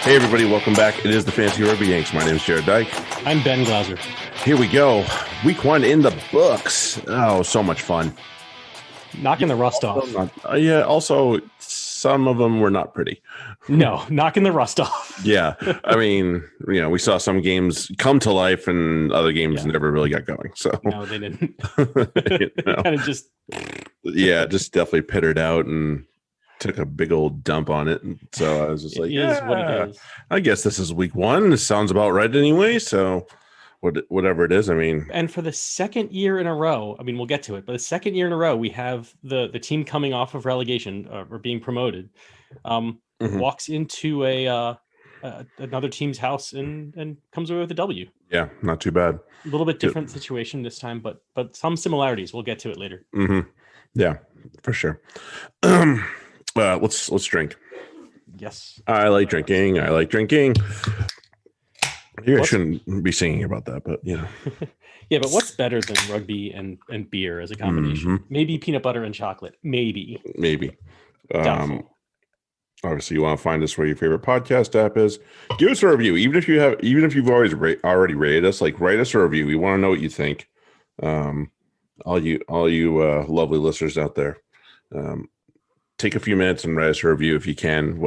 Hey everybody, welcome back. It is the Fantasy Rugby Yanks. My name is Jared Dyke. I'm Ben Glauser. Here we go. Week 1 in the books. Oh, so much fun. Knocking the rust off. Also, some of them were not pretty. No, knocking the rust off. Yeah. I mean, we saw some games come to life and other games never really got going. So no, they didn't. They kind of just just definitely pittered out and took a big old dump on it. And so I was just like, what it is. I guess this is week 1. This sounds about right anyway. So whatever it is, I mean. And for the second year in a row, I mean, we'll get to it, but the second year in a row, we have the team coming off of relegation or being promoted, walks into another team's house and comes away with a W. Yeah, not too bad. A little bit different situation this time, but some similarities. We'll get to it later. Mm-hmm. Yeah, for sure. Let's drink. Yes. I like drinking. I shouldn't be singing about that, but Yeah, but what's better than rugby and beer as a combination? Mm-hmm. Maybe peanut butter and chocolate. Maybe. Obviously, you want to find us where your favorite podcast app is. Give us a review, even if you've already rated us. Like, write us a review. We want to know what you think. All you lovely listeners out there, take a few minutes and write us a review if you can.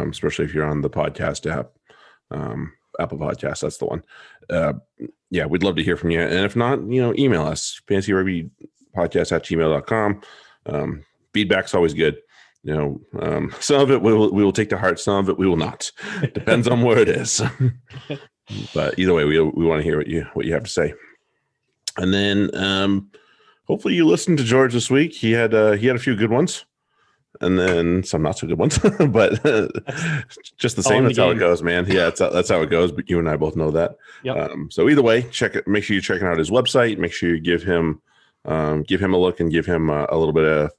Especially if you're on the podcast app, Apple Podcasts. That's the one. We'd love to hear from you. And if not, email us fantasyrugbypodcast@gmail.com. Feedback's always good. Some of it we will take to heart. Some of it we will not. Depends on where it is. But either way, we want to hear what you have to say. And then hopefully you listened to George this week. He had a few good ones, and then some not so good ones. But just the same. That's how it goes, man. Yeah, that's how it goes. But you and I both know that. Yep. So either way, check it. Make sure you're checking out his website. Make sure you give him a look and give him a little bit of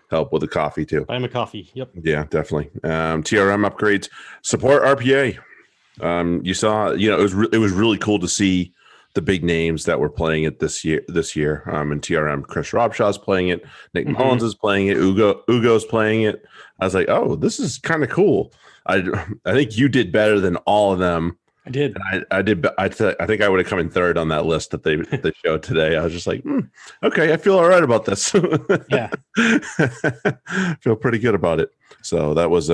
help with the coffee too. Buy him a coffee. Yep. Yeah, definitely. TRM upgrades, support RPA. You saw, it was really cool to see the big names that were playing it this year. In TRM, Chris Robshaw's playing it. Nick Mullins is playing it. Ugo's playing it. I was like, oh, this is kind of cool. I think you did better than all of them. I did. I did. I think I would have come in third on that list that they showed today. I was just like, okay, I feel all right about this. Yeah, feel pretty good about it. So that was,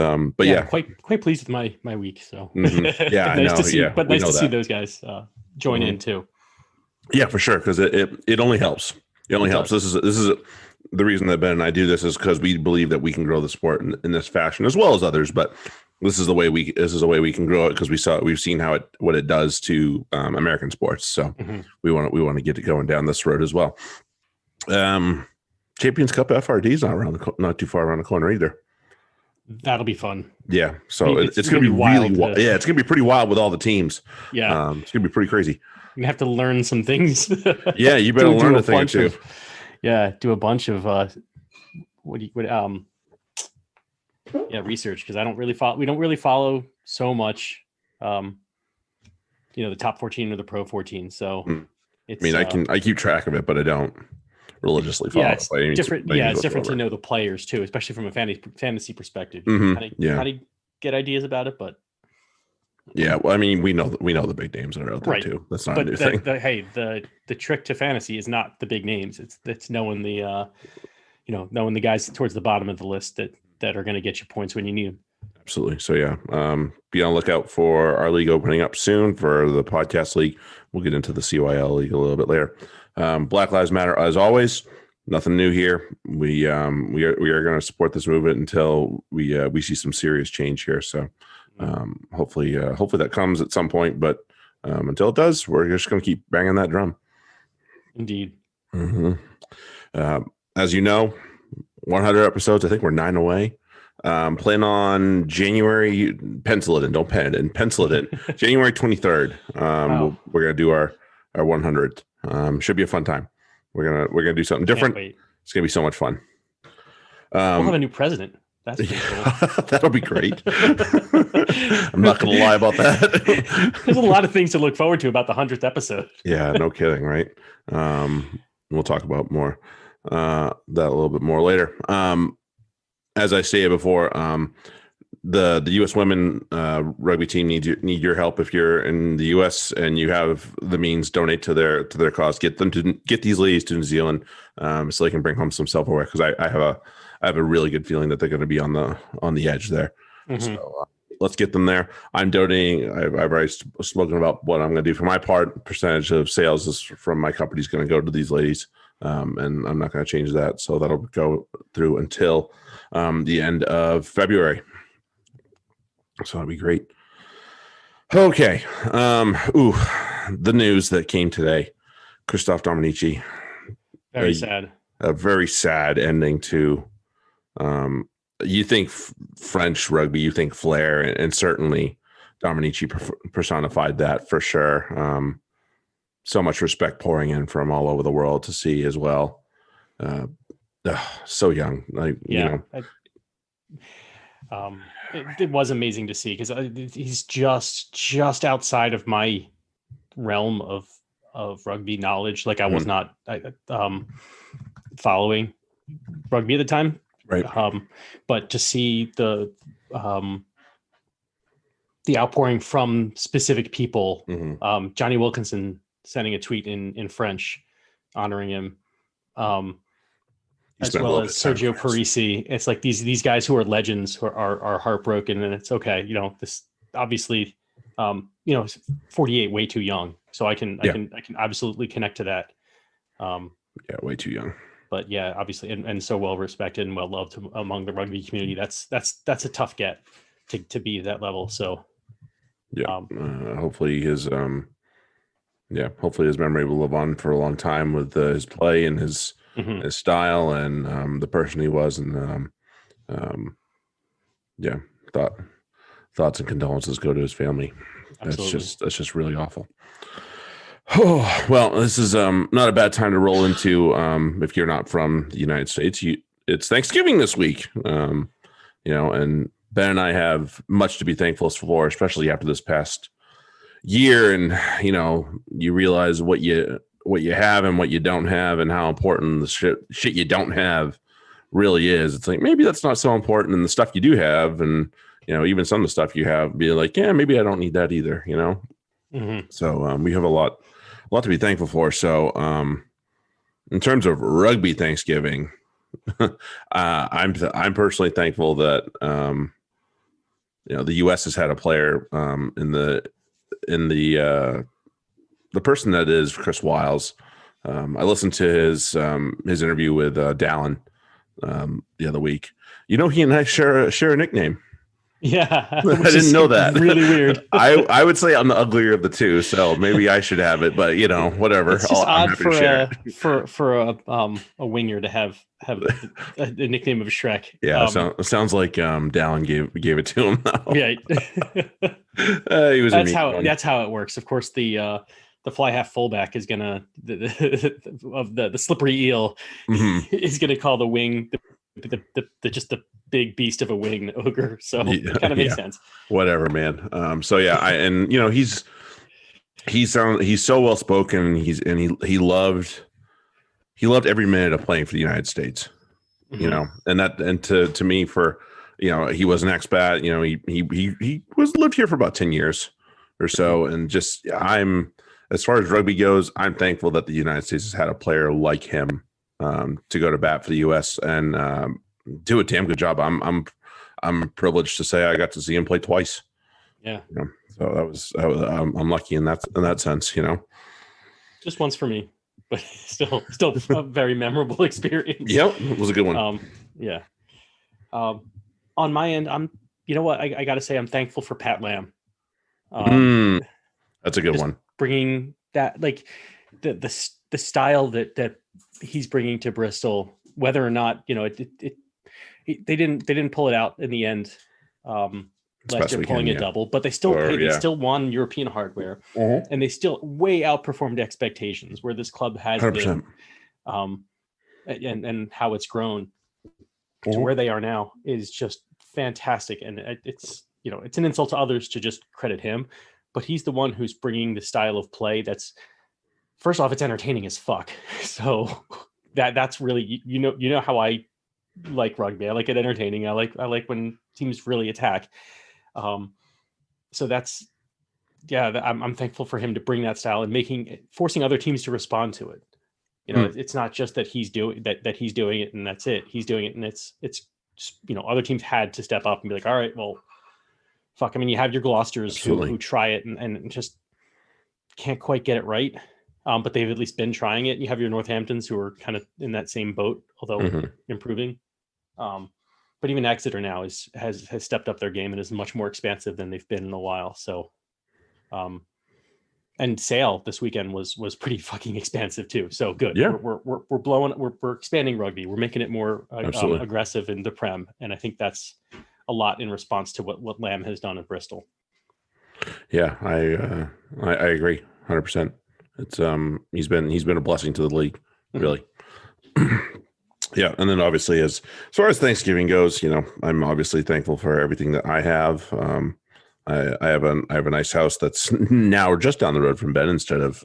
quite pleased with my week. So yeah, nice to see. Yeah, but nice to see those guys join in too. Yeah, for sure, because it only helps. It only helps. This is the reason that Ben and I do this is because we believe that we can grow the sport in this fashion as well as others, but. This is the way we can grow it because we've seen what it does to American sports. So we want to get it going down this road as well. Champions Cup FRD is not too far around the corner either. That'll be fun. Yeah, so it's going to be really wild. Yeah, it's going to be pretty wild with all the teams. Yeah, it's going to be pretty crazy. You have to learn some things. Yeah, you better learn a thing or two. Do a bunch of research because I don't really follow. We don't really follow so much, the top 14 or the pro 14. So it's. I mean, I keep track of it, but I don't religiously follow. Yeah, it's different. It's different to know the players too, especially from a fantasy perspective. How to get ideas about it, but. Yeah, well, I mean, we know the big names that are out there too. That's not a new thing. The trick to fantasy is not the big names. It's knowing the knowing the guys towards the bottom of the list that are going to get you points when you need them. Absolutely. So yeah, be on the lookout for our league opening up soon for the podcast league. We'll get into the CYL league a little bit later. Black Lives Matter, as always. Nothing new here. We are going to support this movement until we see some serious change here. So hopefully that comes at some point. But until it does, we're just going to keep banging that drum. Indeed. As you know, 100 episodes. I think we're 9 away. Plan on January. Pencil it in. Don't pen it in. Pencil it in. January 23rd. We're gonna do our 100th. Should be a fun time. We're gonna do something different. It's gonna be so much fun. We'll have a new president. That's cool. That'll be great. I'm not gonna lie about that. There's a lot of things to look forward to about the 100th episode. Yeah, no kidding, right? We'll talk about that a little bit more later. As I stated before, the U.S. women rugby team need your help. If you're in the U.S. and you have the means, donate to their cause. Get these ladies to New Zealand so they can bring home some silverware, because I have a really good feeling that they're going to be on the edge there. Mm-hmm. So let's get them there. I'm donating. I've already spoken about what I'm going to do for my part. Percentage of sales is from my company is going to go to these ladies, and I'm not going to change that. So that'll go through until the end of February. So that'll be great. Okay. The news that came today. Christophe Dominici. Very sad. A very sad ending to you think French rugby, you think flair, and certainly Dominici personified that for sure. So much respect pouring in from all over the world to see as well. So young. It was amazing to see, because he's just outside of my realm of rugby knowledge. Like I was not following rugby at the time, right? But to see the outpouring from specific people, Johnny Wilkinson sending a tweet in French honoring him, as well as Sergio Parisi. It's like these guys who are legends who are heartbroken, and it's okay. This obviously, 48 way too young. So I can absolutely connect to that. Way too young. But yeah, obviously, and so well respected and well loved among the rugby community. That's a tough get to be at that level. So hopefully his memory will live on for a long time with his play and his style and the person he was, and thoughts and condolences go to his family. Absolutely. That's just really awful. Oh, well, this is not a bad time to roll into if you're not from the United States. It's Thanksgiving this week, and Ben and I have much to be thankful for, especially after this past year, and you realize what you have and what you don't have, and how important the shit you don't have really is. It's like, maybe that's not so important, and the stuff you do have, and even some of the stuff you have, be like, yeah, maybe I don't need that either. So we have a lot to be thankful for. So in terms of rugby Thanksgiving, I'm personally thankful that the U.S. has had a player in the person that is Chris Wiles. I listened to his interview with Dallin the other week. He and I share a nickname. Yeah, I didn't know that. Really weird. I would say I'm the uglier of the two, so maybe I should have it. But whatever. It's just odd for a winger to have a nickname of Shrek. Yeah, sounds like Dallin gave it to him. Yeah, he was. That's how it works. Of course, the fly half fullback is gonna the slippery eel is gonna call the wing the big beast of a wing ogre. So it kind of makes sense. Whatever, man. He's so well spoken. He loved every minute of playing for the United States. And to me, for he was an expat. He lived here for about 10 years or so, and just as far as rugby goes, I'm thankful that the United States has had a player like him to go to bat for the U.S. and do a damn good job. I'm privileged to say I got to see him play twice. Yeah. So I'm lucky in that sense. Just once for me, but still a very memorable experience. Yep, it was a good one. Yeah. On my end, I got to say I'm thankful for Pat Lam. That's a good one. Bringing that, like the style that he's bringing to Bristol, whether or not they didn't pull it out in the end. Last year, pulling a double, but they still they still won European hardware, and they still way outperformed expectations. Where this club has 100%. Been, and how it's grown to where they are now is just fantastic. And it's an insult to others to just credit him, but he's the one who's bringing the style of play that's, first off, it's entertaining as fuck. So that's really, how I like rugby. I like it entertaining. I like when teams really attack. So that's, I'm thankful for him to bring that style and forcing other teams to respond to it. It's not just that he's doing it and that's it. He's doing it, and it's other teams had to step up and be like, all right, well, fuck. I mean, you have your Gloucesters who try it and just can't quite get it right. But they've at least been trying it. You have your Northamptons who are kind of in that same boat, although improving. But even Exeter now has stepped up their game and is much more expansive than they've been in a while. So, and Sale this weekend was pretty fucking expansive too. So good. Yeah. We're expanding rugby. We're making it more aggressive in the Prem, and I think that's a lot in response to what Lamb has done at Bristol. Yeah, I agree 100%. It's he's been a blessing to the league, really. Yeah, and then obviously as far as Thanksgiving goes, I'm obviously thankful for everything that I have. I have a nice house that's now just down the road from Ben instead of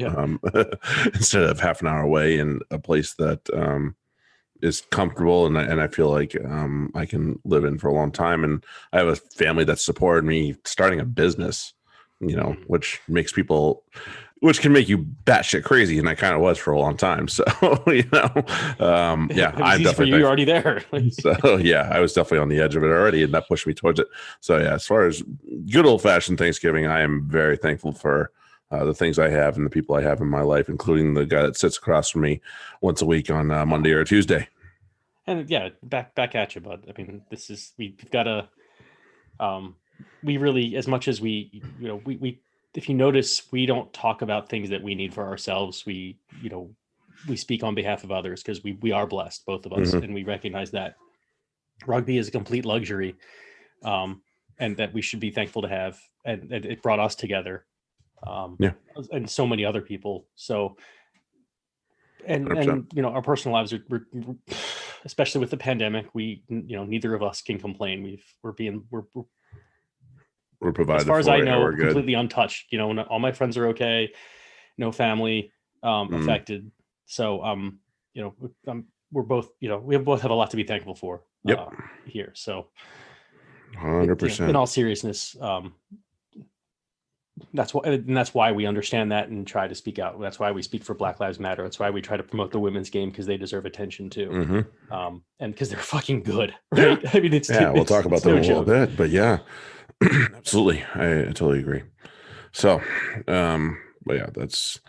half an hour away, and a place that is comfortable and I feel like I can live in for a long time. And I have a family that supported me starting a business, which can make you batshit crazy, and I kind of was for a long time. So, I'm definitely for you. You're already there. So, yeah, I was definitely on the edge of it already, and that pushed me towards it. So, yeah, as far as good old fashioned Thanksgiving, I am very thankful for the things I have and the people I have in my life, including the guy that sits across from me once a week on Monday or Tuesday. And yeah, back at you, bud. I mean, we've got to, we really, as much as we if you notice, we don't talk about things that we need for ourselves. We speak on behalf of others because we are blessed, both of us, and we recognize that rugby is a complete luxury, and that we should be thankful to have, and it brought us together, and so many other people. So, and our personal lives are, especially with the pandemic, we neither of us can complain. We're provided, as far as I know, completely untouched. All my friends are okay, no family affected. So we're both we both have a lot to be thankful for here. So 100%. In all seriousness, that's why we understand that and try to speak out. That's why we speak for Black Lives Matter. That's why we try to promote the women's game, because they deserve attention too. And because they're fucking good, right? I mean, we'll talk about them a little bit, but yeah. Absolutely. I totally agree. So, but yeah, that's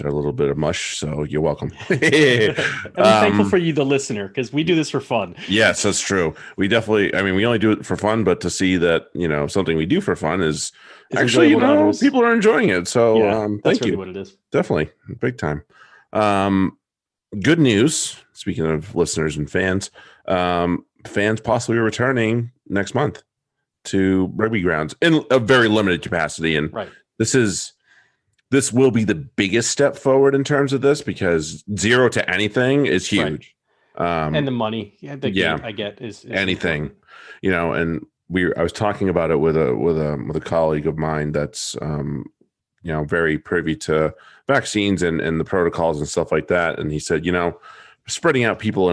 our little bit of mush. So you're welcome. And I'm thankful for you, the listener, because we do this for fun. Yes, that's true. We definitely, we only do it for fun, but to see that, something we do for fun is actually, people are enjoying it. So thank you. What it is. Definitely. Big time. Good news. Speaking of listeners and fans possibly returning next month to rugby grounds in a very limited capacity. And this will be the biggest step forward in terms of this, because 0 to anything is huge. Right. And the money I get is anything, and I was talking about it with a colleague of mine that's, very privy to vaccines and the protocols and stuff like that. And he said, spreading out people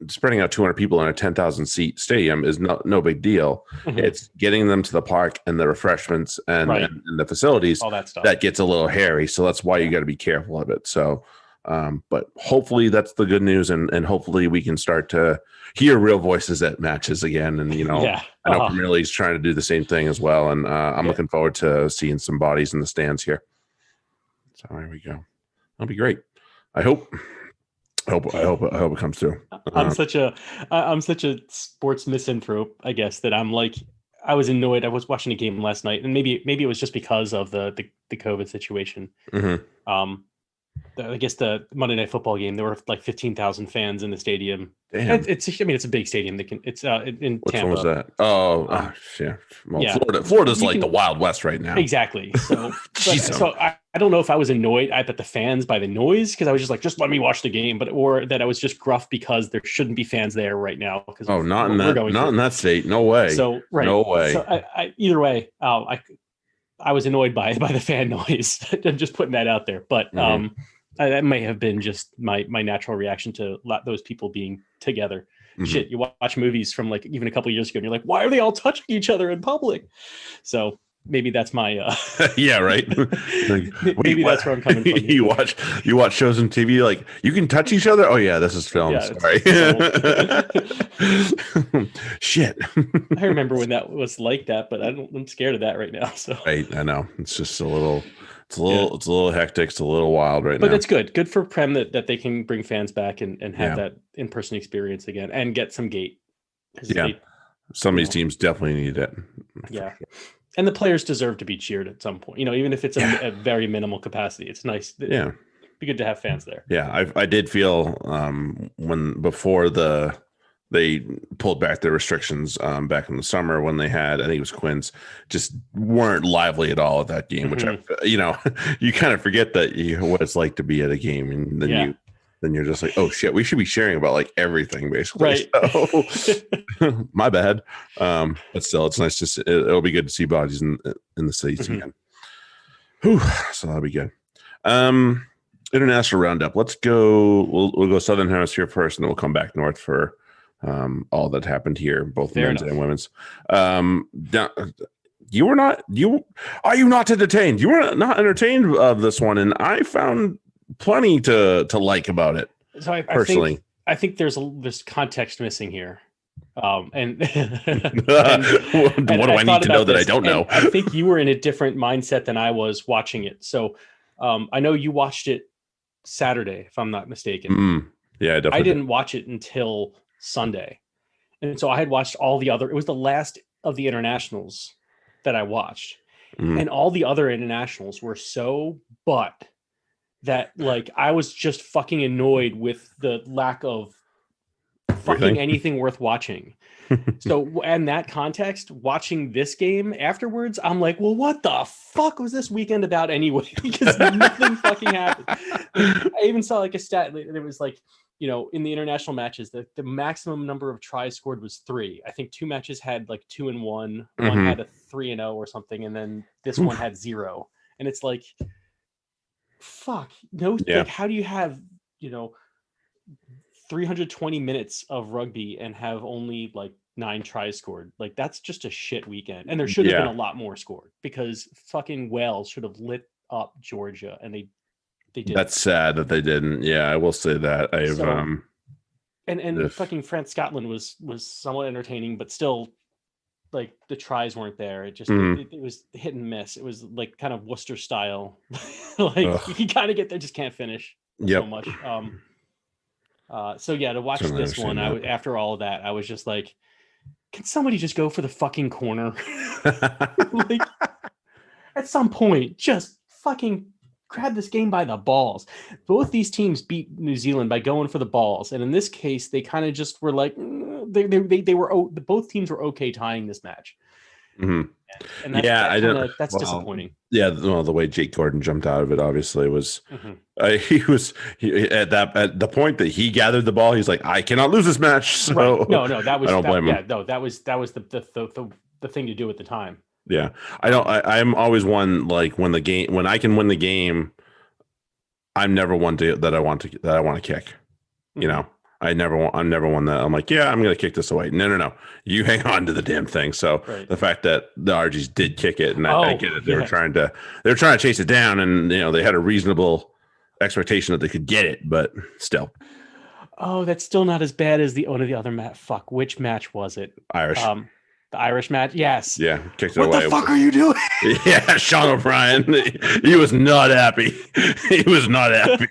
spreading out 200 people in a 10,000 seat stadium is no big deal. It's getting them to the park and the refreshments and the facilities, all that stuff, that gets a little hairy. So that's why you got to be careful of it. So, but hopefully that's the good news. And hopefully we can start to hear real voices at matches again. And, I know Premier League's trying to do the same thing as well. And I'm looking forward to seeing some bodies in the stands here. So here we go. That'll be great. I hope it comes through. I'm such a sports misanthrope, I guess, that I'm like, I was annoyed. I was watching a game last night, and maybe it was just because of the COVID situation. I guess the Monday Night Football game, there were like 15,000 fans in the stadium. Damn. It's a big stadium. It's in Which Tampa. one was that? Oh, yeah. Well, Florida's like the Wild West right now. Exactly. So, so I don't know if I was annoyed at the fans by the noise, because I was just like, just let me watch the game, or that I was just gruff because there shouldn't be fans there right now. Because not in that state. No way. So no way. So I either way, I was annoyed by the fan noise. I'm just putting that out there, but that may have been just my natural reaction to those people being together. Mm-hmm. Shit, you watch movies from like even a couple of years ago and you're like, why are they all touching each other in public? So maybe that's my yeah, right. Maybe that's where I'm coming from. You watch shows on TV like you can touch each other. Oh yeah, this is film. Yeah, sorry. Shit. I remember when that was like that, but I'm scared of that right now. So right, I know it's just a little hectic. It's a little wild right now. But it's good for Prem that they can bring fans back and have that in-person experience again and get some gate. Yeah, some of these teams definitely need it. Yeah. Sure. And the players deserve to be cheered at some point, even if it's a very minimal capacity. It's nice. Yeah. It'd be good to have fans there. Yeah. I did feel before they pulled back their restrictions back in the summer when they had, I think it was Quinn's, just weren't lively at all at that game, which, you kind of forget that what it's like to be at a game. And then you're just like, oh shit, we should be sharing about like everything basically. Right. So, my bad. But still, it's nice to it'll be good to see bodies in the seats again. Whew, so that'll be good. International roundup. Let's go. We'll go Southern Hemisphere first, and then we'll come back north for all that happened here, both men's and women's. Are you not entertained? You were not entertained of this one, and I found plenty to like about it. So I think there's context missing here. And what do I need to know that I don't know? I think you were in a different mindset than I was watching it. So I know you watched it Saturday, if I'm not mistaken. Yeah, I didn't watch it until Sunday. And so I had watched it was the last of the internationals that I watched. And all the other internationals were so that like I was just fucking annoyed with the lack of fucking anything worth watching. So in that context, watching this game afterwards, I'm like, well, what the fuck was this weekend about anyway? Because nothing fucking happened. I even saw like a stat. It was like, in the international matches, the maximum number of tries scored was 3. I think 2 matches had like 2 and 1. One had a 3-0 or something, and then this one had 0. And it's like, fuck no. Like, how do you have 320 minutes of rugby and have only like 9 tries scored? Like, that's just a shit weekend, and there should have been a lot more scored because fucking Wales should have lit up Georgia, and they didn't. That's sad that they didn't. I will say that and fucking France Scotland was somewhat entertaining, but still, like, the tries weren't there. It just it was hit and miss. It was like kind of Worcester style. Like, you kind of get there, just can't finish so much. To watch this one, after all of that, I was just like, can somebody just go for the fucking corner? Like, at some point, just fucking grab this game by the balls. Both these teams beat New Zealand by going for the balls, and in this case, they kind of just were like, both teams were okay tying this match. And that's disappointing. Yeah, the way Jake Gordon jumped out of it, obviously, was he at the point that he gathered the ball, he's like, I cannot lose this match. So right. No, that was I don't blame him. Yeah, no, that was the thing to do at the time. Yeah, I'm always one, like, when I can win the game, I'm never one that I want to kick. I'm never one that I'm like, I'm going to kick this away. No. You hang on to the damn thing. So the fact that the RGs did kick it, and I get it. They were trying to chase it down, and they had a reasonable expectation that they could get it, but still. Oh, that's still not as bad as one of the other match. Fuck, which match was it? Irish. The Irish match, yes. Yeah, kicked it away. What the fuck are you doing? Yeah, Sean O'Brien. He was not happy. He was not happy.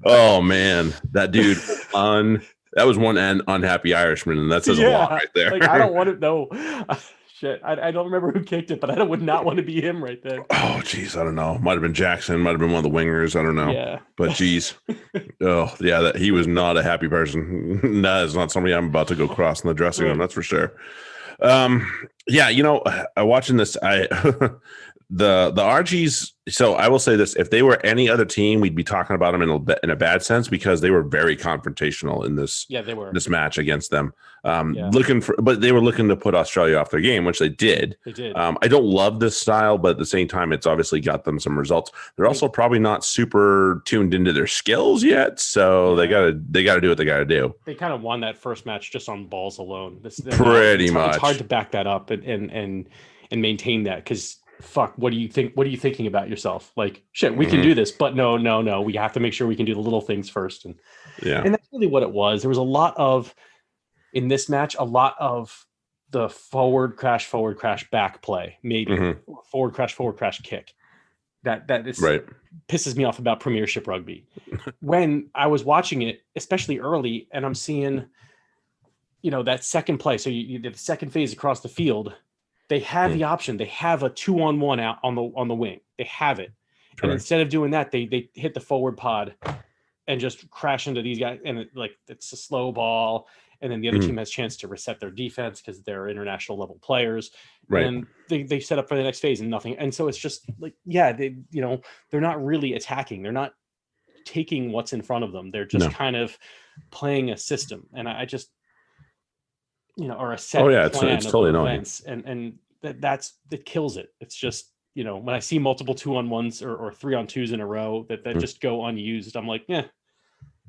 Oh man, that dude that was one unhappy Irishman, and that says a lot right there. Like, I don't want to know. Shit, I don't remember who kicked it, but I would not want to be him right there. Oh, geez, I don't know. Might have been Jackson. Might have been one of the wingers. I don't know. Yeah. But geez, he was not a happy person. That is not somebody I'm about to go cross in the dressing room. That's for sure. Watching this, The RGs. So I will say this: if they were any other team, we'd be talking about them in a bad sense because they were very confrontational in this. Yeah, they were this match against them. But they were looking to put Australia off their game, which they did. They did. I don't love this style, but at the same time, it's obviously got them some results. They're also probably not super tuned into their skills yet, so they gotta do what they gotta do. They kind of won that first match just on balls alone. Pretty much. It's hard to back that up and maintain that because. Fuck, what do you think? What are you thinking about yourself? Like, shit, we can do this, but no. We have to make sure we can do the little things first. And that's really what it was. There was in this match, a lot of the forward crash, back play, maybe forward crash, kick. That is right. Pisses me off about Premiership rugby. When I was watching it, especially early, and I'm seeing, that second play. So you did the second phase across the field. They have the option. They have a 2-on-1 out on the wing. They have it. Correct. And instead of doing that, they hit the forward pod and just crash into these guys. And it's a slow ball. And then the other team has a chance to reset their defense because they're international level players. Right. And they set up for the next phase and nothing. And so it's just like, they're not really attacking. They're not taking what's in front of them. They're just kind of playing a system. And I just, or a set plan it's totally annoying. And that kills it. It's just, when I see multiple 2-on-1s or 3-on-2s in a row that just go unused, I'm like, what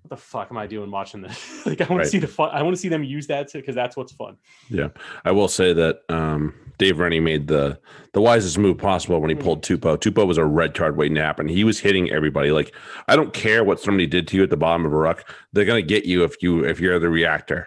the fuck am I doing watching this? Like, I want to see the fun. I want to see them use that because that's what's fun. Yeah. I will say that Dave Rennie made the wisest move possible when he pulled Tupou. Tupou was a red card waiting to happen. He was hitting everybody. Like, I don't care what somebody did to you at the bottom of a ruck. They're going to get you if you're the reactor.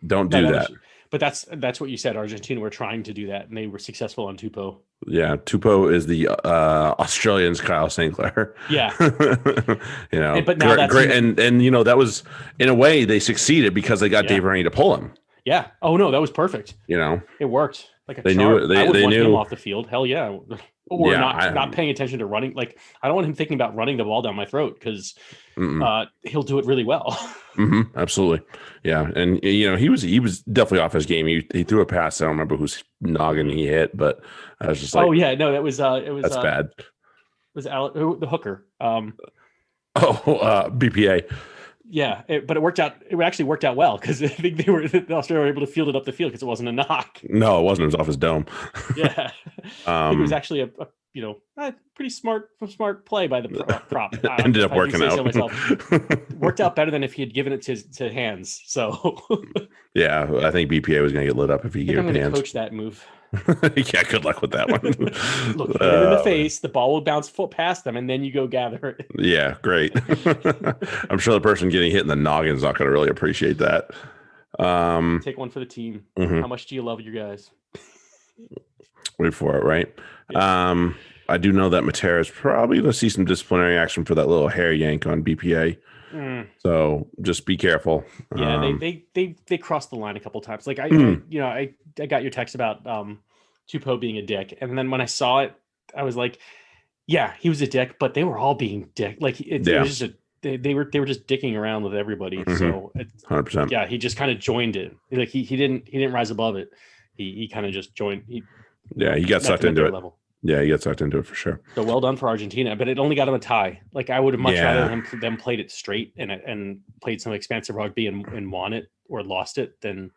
Don't do that. But that's what you said. Argentina were trying to do that, and they were successful on Tupou. Yeah, Tupou is the Australians' Kyle St. Clair. Yeah, but now that's great, and that was in a way they succeeded because they got Dave Rennie to pull him. Yeah. Oh no, that was perfect. It worked like a they chart. knew. I would want knew him off the field. Hell yeah. Or not paying attention to running. Like, I don't want him thinking about running the ball down my throat because he'll do it really well. Absolutely. Yeah. And, he was definitely off his game. He threw a pass. I don't remember whose noggin he hit, but I was just like, that was, that's bad. It was the hooker. BPA. Yeah, but it worked out. It actually worked out well because I think the Australia were able to field it up the field because it wasn't a knock. No, it wasn't. It was off his dome. Yeah, it was actually a pretty smart play by the prop. Ended up working out. Worked out better than if he had given it to hands. So yeah, I think BPA was going to get lit up if he gave it hands. Coach that move. Yeah, good luck with that one. Look, hit it in the face, the ball will bounce past them, and then you go gather it. Yeah, great. I'm sure the person getting hit in the noggin is not going to really appreciate that. Take one for the team. How much do you love your guys? Wait for it, right? Yeah. I do know that Matera is probably going to see some disciplinary action for that little hair yank on BPA. So just be careful. Yeah, they crossed the line a couple times. Like I got your text about Tupou being a dick, and then when I saw it, I was like, yeah, he was a dick, but they were all being dick. Like it was just they were just dicking around with everybody. So 100%. Yeah, he just kind of joined it. Like he didn't rise above it. He kind of just joined. He got sucked into it. Level. Yeah, he got sucked into it for sure. So well done for Argentina, but it only got him a tie. Like I would have much rather them played it straight and played some expansive rugby and won it or lost it than.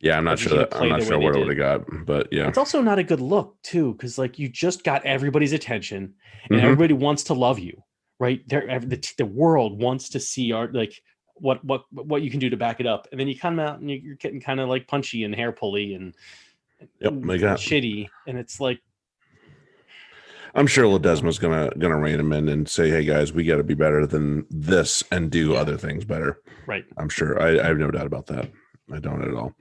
Yeah, I'm not sure what it would have got, but yeah, it's also not a good look too because like you just got everybody's attention and everybody wants to love you, right? The world wants to see what you can do to back it up, and then you come out and you're getting kind of like punchy and hair pulley and shitty, and it's like. I'm sure Ledesma's gonna rein him in and say, "Hey guys, we got to be better than this and do other things better." Right. I'm sure. I have no doubt about that. I don't at all.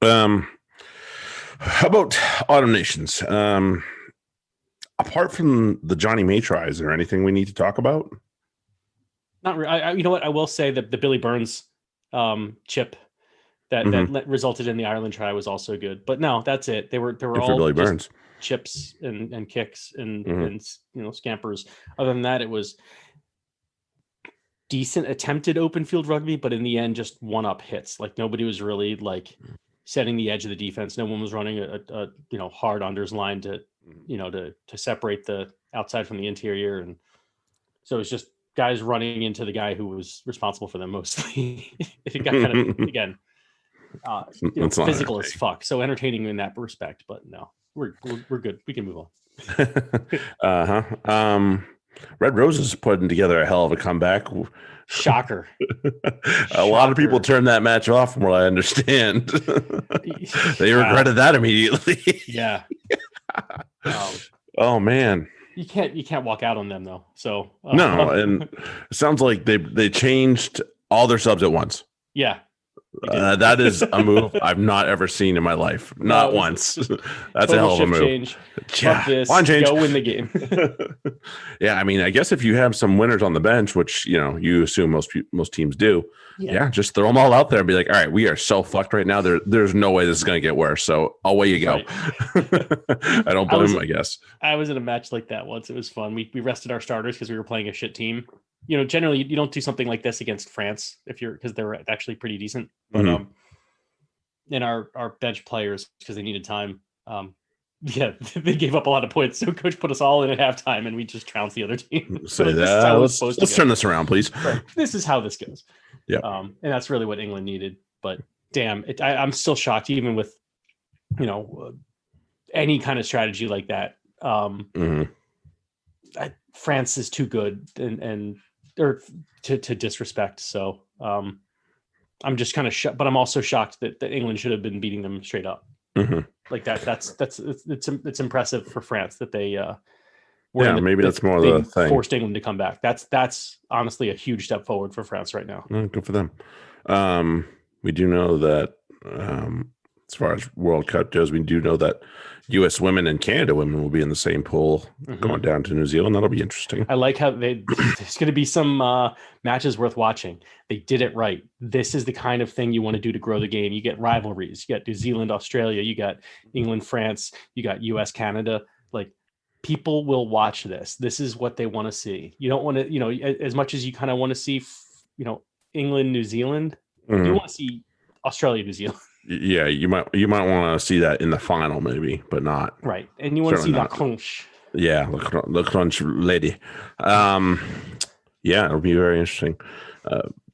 How about Autumn Nations? Apart from the Johnny May try, is there anything we need to talk about? Not really. You know what? I will say that the Billy Burns chip that resulted in the Ireland try was also good. But no, that's it. They were all Billy Burns. Chips and kicks and scampers. Other than that, it was decent attempted open field rugby, but in the end, just one-up hits. Like nobody was really like setting the edge of the defense. No one was running a hard unders line to to separate the outside from the interior. And so it's just guys running into the guy who was responsible for them mostly. It got kind of, again, physical as fuck. So entertaining in that respect, but no, we're good. We can move on. Red Roses putting together a hell of a comeback. Shocker. A lot of people turned that match off from what I understand. They regretted that immediately. Yeah. Oh man. You can't walk out on them though. So no, and it sounds like they changed all their subs at once. Yeah. That is a move I've not ever seen in my life. Not once. That's a hell of a move. Change. Yeah. This, change. Go win the game. Yeah, I mean, I guess if you have some winners on the bench, which you assume most teams do, just throw them all out there and be like, all right, we are so fucked right now. There's no way this is going to get worse. So away you go. Right. I don't blame them, I guess. I was in a match like that once. It was fun. We rested our starters because we were playing a shit team. Generally you don't do something like this against France because they're actually pretty decent. But and our bench players, because they needed time, they gave up a lot of points. So coach put us all in at halftime, and we just trounced the other team. Say that. Let's turn this around, please. Right. This is how this goes. Yeah. And that's really what England needed. But damn, I'm still shocked, even with any kind of strategy like that. France is too good and to disrespect. So I'm just kind of shocked, but I'm also shocked that England should have been beating them straight up. Like that. It's impressive for France that they maybe that's more the thing. Forced England to come back. That's honestly a huge step forward for France right now. Good for them. We do know that as far as World Cup goes, we do know that U.S. women and Canada women will be in the same pool going down to New Zealand. That'll be interesting. I like how there's going to be some matches worth watching. They did it right. This is the kind of thing you want to do to grow the game. You get rivalries. You got New Zealand, Australia. You got England, France. You got U.S., Canada. Like, people will watch this. This is what they want to see. You don't want to, as much as you kind of want to see, England, New Zealand, you want to see Australia, New Zealand. Yeah, you might want to see that in the final, maybe, but not right. And you want to see that crunch. Yeah, the crunch lady. It'll be very interesting.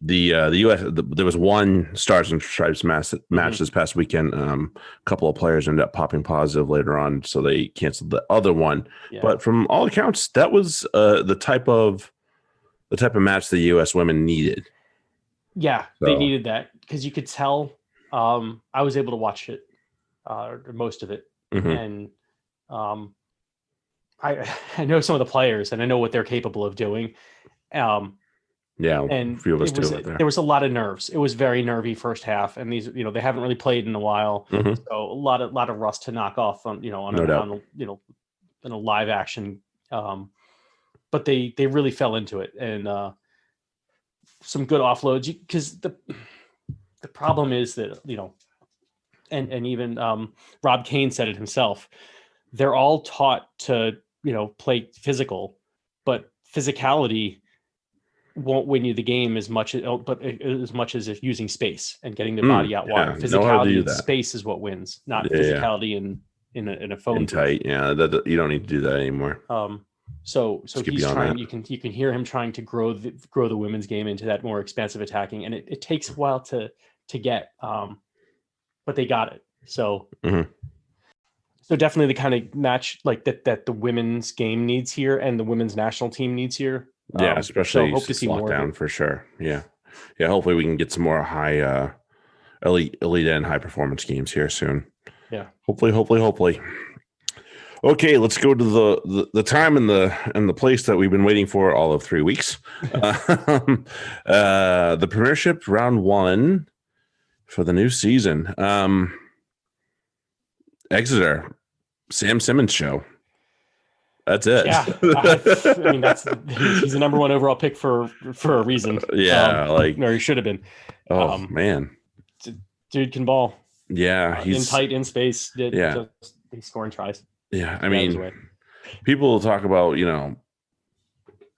The U.S. There was one Stars and Stripes match this past weekend. A couple of players ended up popping positive later on, so they canceled the other one. Yeah. But from all accounts, that was the type of match the U.S. women needed. Yeah, they needed that because you could tell. I was able to watch it, most of it, and I know some of the players, and I know what they're capable of doing. And a few of us there was a lot of nerves. It was very nervy first half, and these, they haven't really played in a while, so a lot of rust to knock off on, in a live action. But they really fell into it, and some good offloads because the problem is that, and even Rob Kane said it himself, they're all taught to, play physical, but physicality won't win you the game as much as if using space and getting the body out wide. Physicality and space is what wins, not physicality in a phone. In tight, that you don't need to do that anymore. So he's trying. You can hear him trying to grow the women's game into that more expansive attacking, and it takes a while to get, but they got it. So definitely the kind of match like that the women's game needs here, and the women's national team needs here. Especially so hope to see more lockdown for sure. Yeah. Hopefully we can get some more high elite and high performance games here soon. Yeah. Hopefully. Okay, let's go to the time and the place that we've been waiting for all of 3 weeks. The Premiership round 1 for the new season. Exeter, Sam Simmons show. That's it. Yeah, I mean he's the number 1 overall pick for a reason. Yeah, or he should have been. Oh man, dude can ball. Yeah, he's in tight in space. He's scoring tries. Yeah, I mean, people talk about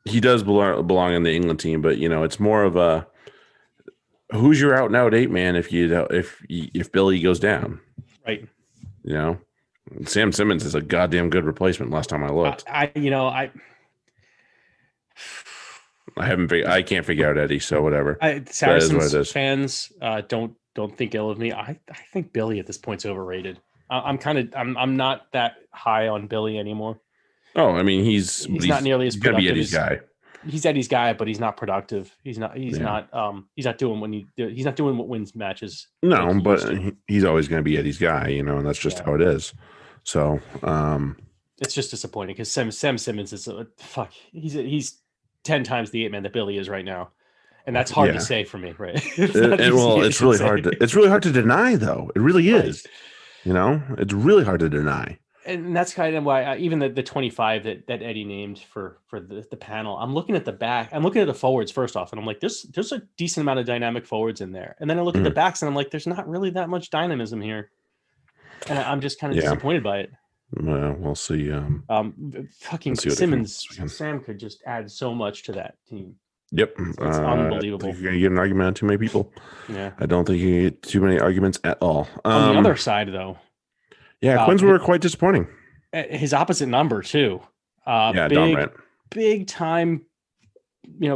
he does belong in the England team, but it's more of a who's your out and out 8 man if Billy goes down, right? Sam Simmons is a goddamn good replacement. Last time I looked, I can't figure out Eddie. So whatever. Saracens fans don't think ill of me. I think Billy at this point's overrated. I'm not that high on Billy anymore. Oh, I mean, he's not nearly as productive. Be Eddie's guy. He's Eddie's guy, but he's not productive. He's not doing what wins matches. No, like but he's always going to be Eddie's guy, and that's just how it is. So it's just disappointing because Sam Simmons is he's 10 times the 8-man that Billy is right now. And that's hard to say for me, right? It's really hard to deny, though. It really is. Right. It's really hard to deny. And that's kind of why even the 25 that Eddie named for the panel, I'm looking at the back. I'm looking at the forwards first off, and I'm like, there's a decent amount of dynamic forwards in there. And then I look at the backs, and I'm like, there's not really that much dynamism here. And I'm just kind of disappointed by it. Well, we'll see. Fucking Simmons, Sam could just add so much to that team. Yep. It's unbelievable. You're going to get an argument on too many people. Yeah. I don't think you get too many arguments at all. On the other side, though. Yeah, Quinn's were quite disappointing. His opposite number, too. Big time,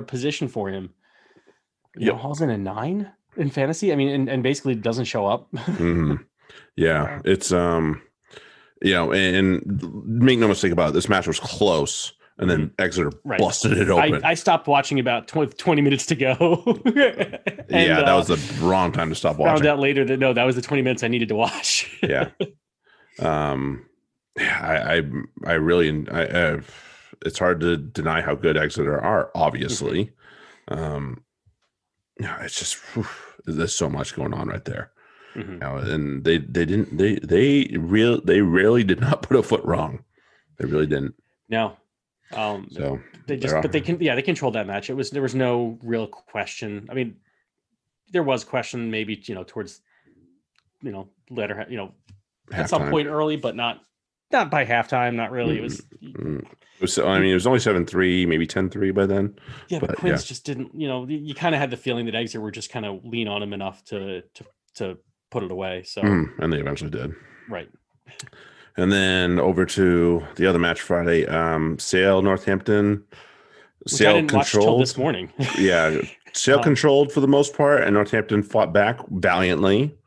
position for him. Hall's in a 9 in fantasy. I mean, and basically doesn't show up. Mm-hmm. Yeah, it's, and make no mistake about it, this match was close. And then Exeter busted it open. I stopped watching about 20 minutes to go. That was the wrong time to stop watching. Found out later that was the 20 minutes I needed to watch. Yeah. I really, it's hard to deny how good Exeter are, obviously. It's just, there's so much going on right there. And they rarely did not put a foot wrong. They really didn't. No. They controlled that match. There was no real question. I mean, there was question maybe, towards, later, at some point early, but not by halftime. Not really. It was it was only 7-3, maybe 10-3 by then. Yeah. But Quinns just didn't, you kind of had the feeling that Exeter were just kind of lean on him enough to put it away. So, and they eventually did. Right. And then over to the other match Friday, Sale Northampton. Sale I didn't watch till this morning. Yeah, Sale controlled for the most part, and Northampton fought back valiantly.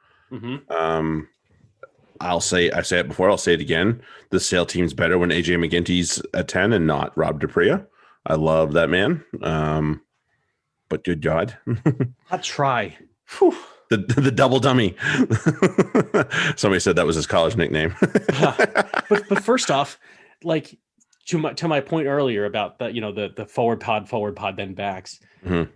I say it before, I'll say it again. The Sale team's better when AJ McGinty's at 10 and not Rob DePria. I love that man. But good God, I try. The double dummy. Somebody said that was his college nickname. But first off, like to my point earlier about the forward pod, then backs. The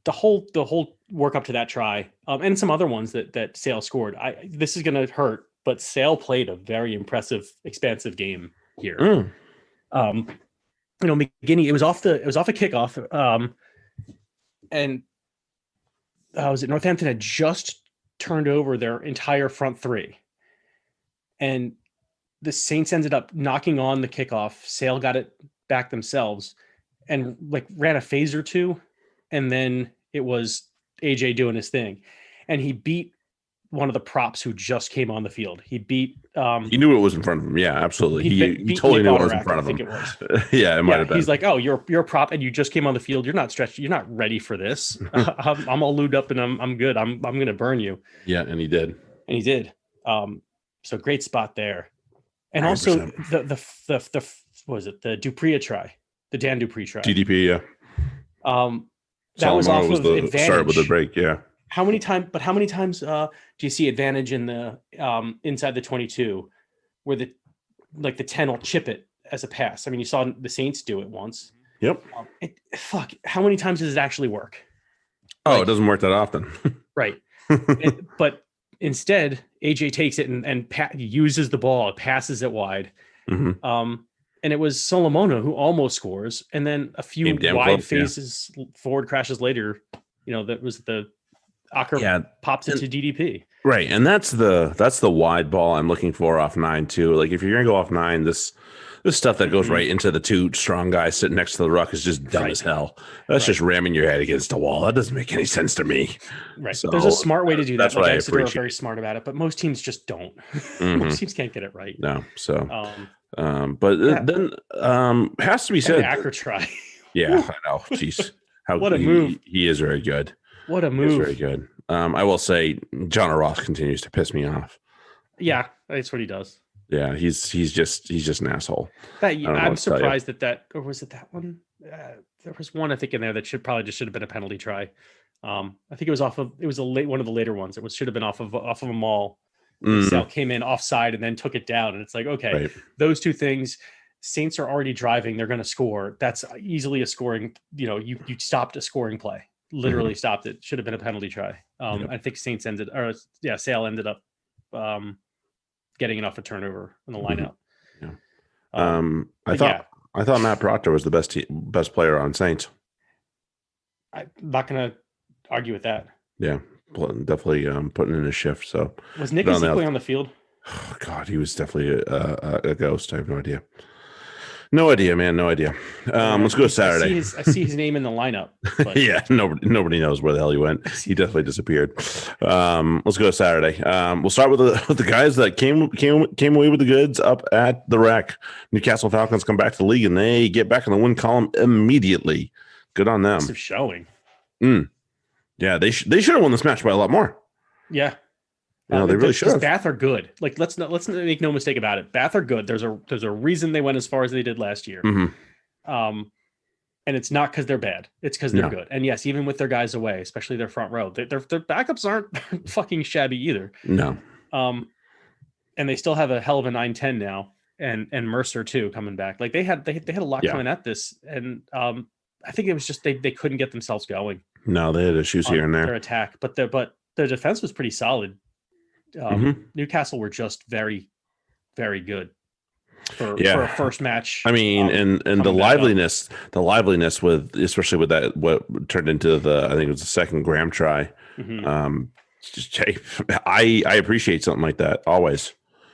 whole work up to that try, and some other ones that Sale scored. This is going to hurt, but Sale played a very impressive, expansive game here. McGinney. It was off a kickoff. And was it Northampton had just turned over their entire front three, and the Saints ended up knocking on the kickoff. Sale got it back themselves, and ran a phase or two, and then it was AJ doing his thing, and he beat one of the props who just came on the field. He beat. He knew it was in front of him. Yeah, absolutely. He totally knew it was in front of him. I think it was. Yeah, it might have been. He's like, "Oh, you're a prop, and you just came on the field. You're not stretched. You're not ready for this. I'm all lubed up, and I'm good. I'm going to burn you." Yeah, and he did. So great spot there, and 100%. Also the what was it? The Dupree try, the Dan Dupree try. DDP, yeah. That was off of advantage. Start with the break, yeah. How many times do you see advantage in the inside the 22 where the 10 will chip it as a pass? I mean, you saw the Saints do it once. Yep. How many times does it actually work? Oh, it doesn't work that often. Right. But instead, AJ takes it and uses the ball, passes it wide. And it was Solomona who almost scores. And then a few wide phases, forward crashes later, that was the Acker pops into DDP. Right. And that's the wide ball I'm looking for off 9 too. Like if you're going to go off 9, this This stuff that goes right into the two strong guys sitting next to the ruck is just dumb as hell. That's just ramming your head against a wall. That doesn't make any sense to me. Right. So, there's a smart way to do that. That's what I Exeter are appreciate. very smart about it, but most teams just don't. Most teams can't get it right. No. So, then has to be said. Acro try. Yeah, I know. Jeez. What a move. He is very good. What a move. He's very good. I will say John Ross continues to piss me off. Yeah, that's what he does. Yeah, he's just an asshole. I'm surprised that or was it that one? There was one I think in there that should have been a penalty try. I think it was one of the later ones. Should have been off of a maul. Sale came in offside and then took it down, and it's like, okay, those two things. Saints are already driving. They're going to score. That's easily a scoring. You stopped a scoring play. Literally stopped it. Should have been a penalty try. I think Sale ended up getting it off a turnover in the lineup. I thought Matt Proctor was the best player on Saints. I'm not going to argue with that. Yeah, definitely putting in a shift. So was Nick Ezekiel on the field? Oh, God, he was definitely a ghost. I have no idea. No idea, man. No idea. Let's go Saturday. I see his name in the lineup. But... yeah, nobody knows where the hell he went. He definitely disappeared. Let's go Saturday. We'll start with the guys that came away with the goods up at the Rec. Newcastle Falcons come back to the league and they get back in the win column immediately. Good on them. Showing. Yeah, they should have won this match by a lot more. Yeah. They really should have. Bath are good. Like let's make no mistake about it. Bath are good. There's a reason they went as far as they did last year. And it's not because they're bad. It's because they're good. And yes, even with their guys away, especially their front row, their backups aren't fucking shabby either. No. And they still have a hell of a 9-10 now, and Mercer too coming back. Like they had a lot coming at this, and I think it was just they couldn't get themselves going. No, they had issues here and there. Their attack, but their defense was pretty solid. Newcastle were just very, very good for a first match. I mean, and the liveliness with, especially with that, what turned into I think it was the second Graham try. I appreciate something like that always.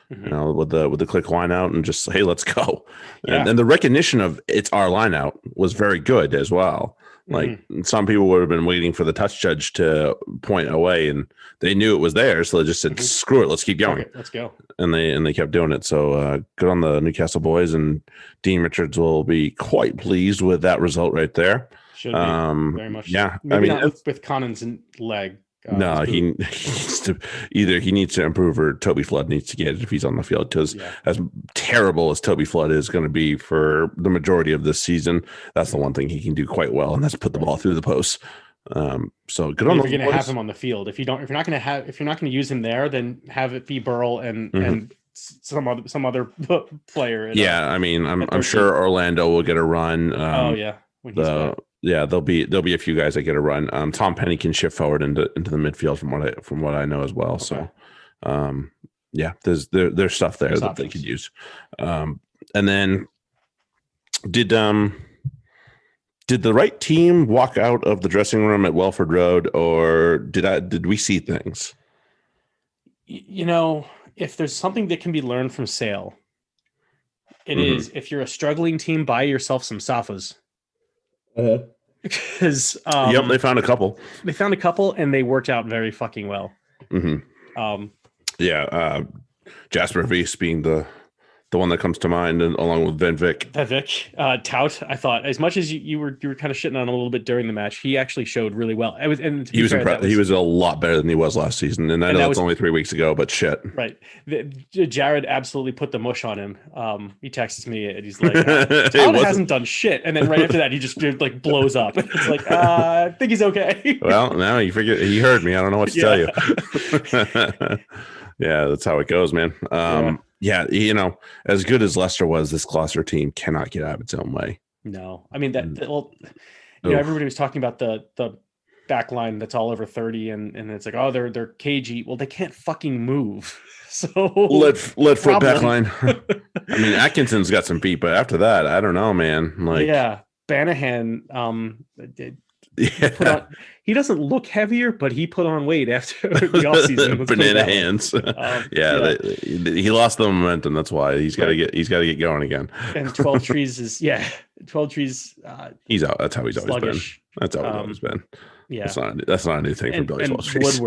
With the click line out and just, hey, let's go. And the recognition of it's our line out was very good as well. Like some people would have been waiting for the touch judge to point away, and they knew it was there, so they just said, "Screw it, let's keep going, okay, let's go." And they kept doing it. So good on the Newcastle boys, and Dean Richards will be quite pleased with that result right there. Should be very much. Yeah, maybe not with Connan's leg. No, he needs to improve, or Toby Flood needs to get it if he's on the field, because as terrible as Toby Flood is going to be for the majority of this season, that's the one thing he can do quite well, and that's put the ball through the posts. So good on the. You're going to have him on the field. If you're not going to use him there, then have it be Burrell and some other player. I mean, I'm sure Orlando will get a run. There'll be a few guys that get a run. Tom Penny can shift forward into the midfield from what I know as well. Okay. So, there's stuff there that they could use. And then did the right team walk out of the dressing room at Welford Road, or did we see things? If there's something that can be learned from Sale, it is if you're a struggling team, buy yourself some Safas. Because they found a couple. And they worked out very fucking well. Jasper Vies being the one that comes to mind, and along with Van Vick. Tout, I thought, as much as you were kind of shitting on him a little bit during the match, he actually showed really well. He was impressive. He was a lot better than he was last season, and I know it's only 3 weeks ago, but shit. Right. Jared absolutely put the mush on him. He texts me and he's like, Tout hasn't done shit. And then right after that, he just blows up. It's like, I think he's okay. Well, now you figure he heard me. I don't know what to tell you. Yeah, that's how it goes, man. As good as Leicester was, this Gloucester team cannot get out of its own way. No, I mean everybody was talking about the back line that's all over 30, and it's like, oh, they're cagey. Well, they can't fucking move. So let foot back line. I mean, Atkinson's got some feet, but after that, I don't know, man. Like, Banahan, Yeah. He doesn't look heavier, but he put on weight after the offseason. Banana hands. He lost the momentum. That's why he's got to get going again. And 12 Trees is 12 Trees. He's out. That's how he's sluggish. That's how he's always been. Yeah, that's not a new thing for Billy 12 Trees.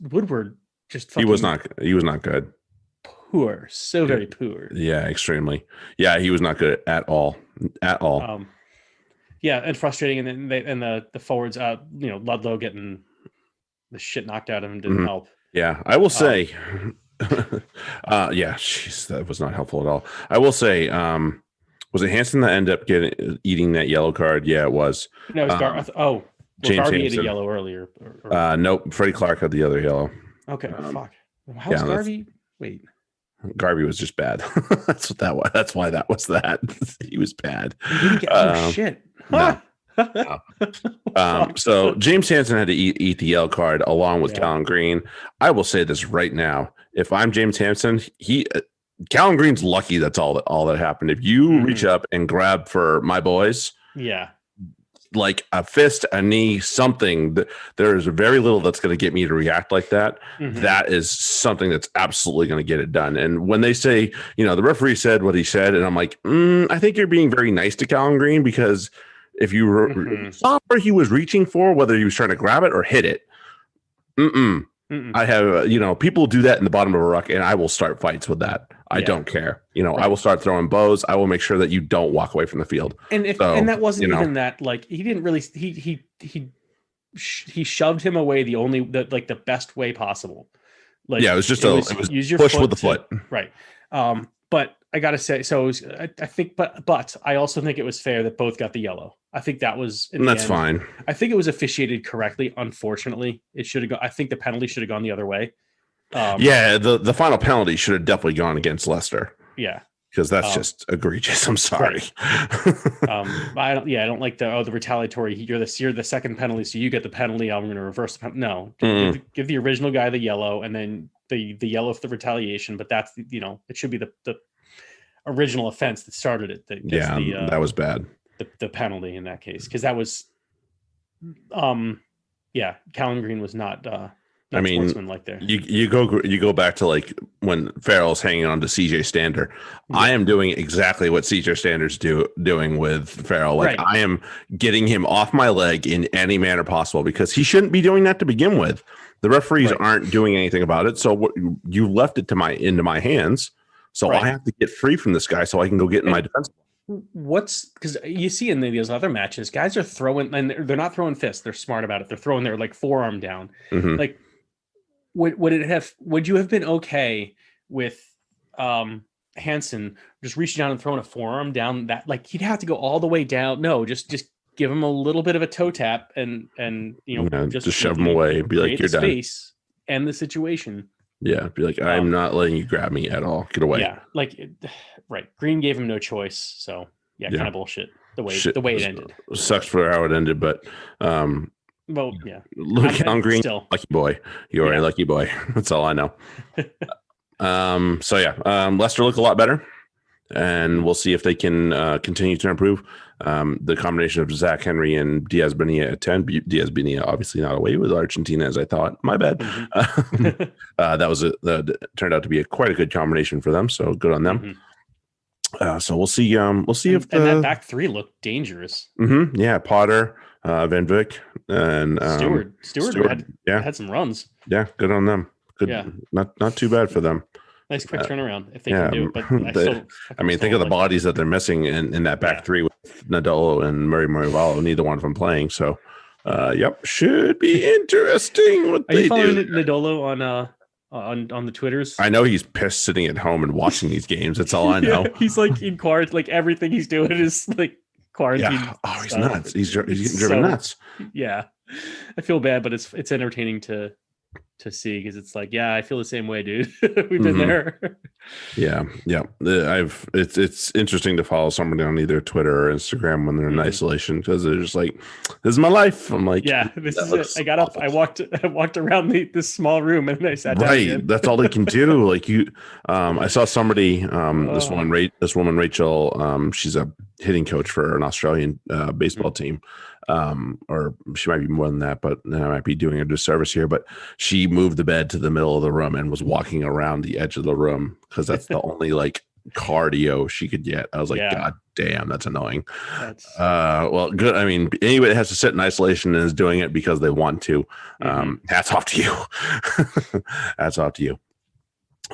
Woodward just he was not good. Poor, so very poor. Yeah, extremely. Yeah, he was not good at all. And frustrating. And then the forwards, Ludlow getting the shit knocked out of him didn't help. Yeah, I will say, that was not helpful at all. I will say, was it Hansen that ended up eating that yellow card? Yeah, it was. No, it was James Garvey ate a yellow earlier. Nope, Freddie Clark had the other yellow. Okay, fuck. How's Garvey? Wait. Garvey was just bad. That's what that was. That's why that was that. He was bad. He didn't get shit. No. So James Hansen had to eat the yellow card along with Callum Green. I will say this right now: if I'm James Hansen, Callum Green's lucky. That's all that happened. If you reach up and grab for my boys, like a fist, a knee, something, there's very little that's going to get me to react like that. That is something that's absolutely going to get it done. And when they say, the referee said what he said, and I'm like, I think you're being very nice to Callum Green, because if you saw where he was reaching for, whether he was trying to grab it or hit it, I have, people do that in the bottom of a ruck, and I will start fights with that. I don't care. I will start throwing bows. I will make sure that you don't walk away from the field. And and that wasn't even that, like, he didn't really, he shoved him away the best way possible. Like, it was just use your push with the foot. Right. But I got to say, so I think, but I also think it was fair that both got the yellow. I think that was, that's fine. I think it was officiated correctly. Unfortunately, it should have gone. I think the penalty should have gone the other way. The final penalty should have definitely gone against Leicester. Yeah, because that's just egregious. I'm sorry. I don't like the retaliatory. You're the second penalty, so you get the penalty. I'm going to reverse the penalty. No, give the original guy the yellow, and then the yellow for the retaliation. But that's it should be the original offense that started it. That was bad. The penalty in that case, because that was, Callum Green was not. I mean, like there. You go back to like when Farrell's hanging on to CJ Stander. I am doing exactly what CJ Stander's doing with Farrell. Like, I am getting him off my leg in any manner possible, because he shouldn't be doing that to begin with. The referees aren't doing anything about it, so you left it into my hands. So I have to get free from this guy so I can go get in my defense. Because you see in those other matches, guys are throwing, and they're not throwing fists. They're smart about it. They're throwing their like forearm down. Like, would you have been okay with Hansen just reaching down and throwing a forearm down? That, like, he'd have to go all the way down. No, just give him a little bit of a toe tap and just shove him away. Be like, you're done. Space and the situation. Yeah, be like, I'm not letting you grab me at all. Get away. Yeah, Green gave him no choice. So kind of bullshit. The way it ended. Sucks for how it ended, but well, yeah. Look, on Green, still. Lucky boy. You are a lucky boy. That's all I know. Leicester look a lot better, and we'll see if they can continue to improve. The combination of Zach Henry and Diaz Bonilla at 10. Diaz Bonilla obviously not away with Argentina, as I thought. My bad. That turned out to be quite a good combination for them. So good on them. So we'll see. We'll see if that back three looked dangerous. Yeah, Potter, Van Vick, and Stewart had some runs. Yeah, good on them. Good. Yeah, not too bad for them. Nice quick turnaround if they can do it. But think of the bodies that they're missing in that back three with Nadolo and Murray Vallo. Neither one of them playing. So, should be interesting. What Are you following Nadolo on the Twitters? I know he's pissed sitting at home and watching these games. That's all I know. He's like in quarantine. Like everything he's doing is like quarantine. Yeah. Oh, he's nuts. He's getting driven nuts. Yeah, I feel bad, but it's entertaining to see, because it's like, I feel the same way, dude. We've been there. Yeah. It's interesting to follow somebody on either Twitter or Instagram when they're in isolation, because they're just like, this is my life. I'm like, this is it. I got up, I walked around this small room, and I sat down again. That's all they can do. Like I saw somebody, this woman Rachel, she's a hitting coach for an Australian baseball team. Or she might be more than that, but I might be doing a disservice here. But she moved the bed to the middle of the room and was walking around the edge of the room because that's the only like cardio she could get. I was like, God damn, that's annoying. Well, good. I mean, anybody that has to sit in isolation and is doing it because they want to. Hats off to you. Hats off to you.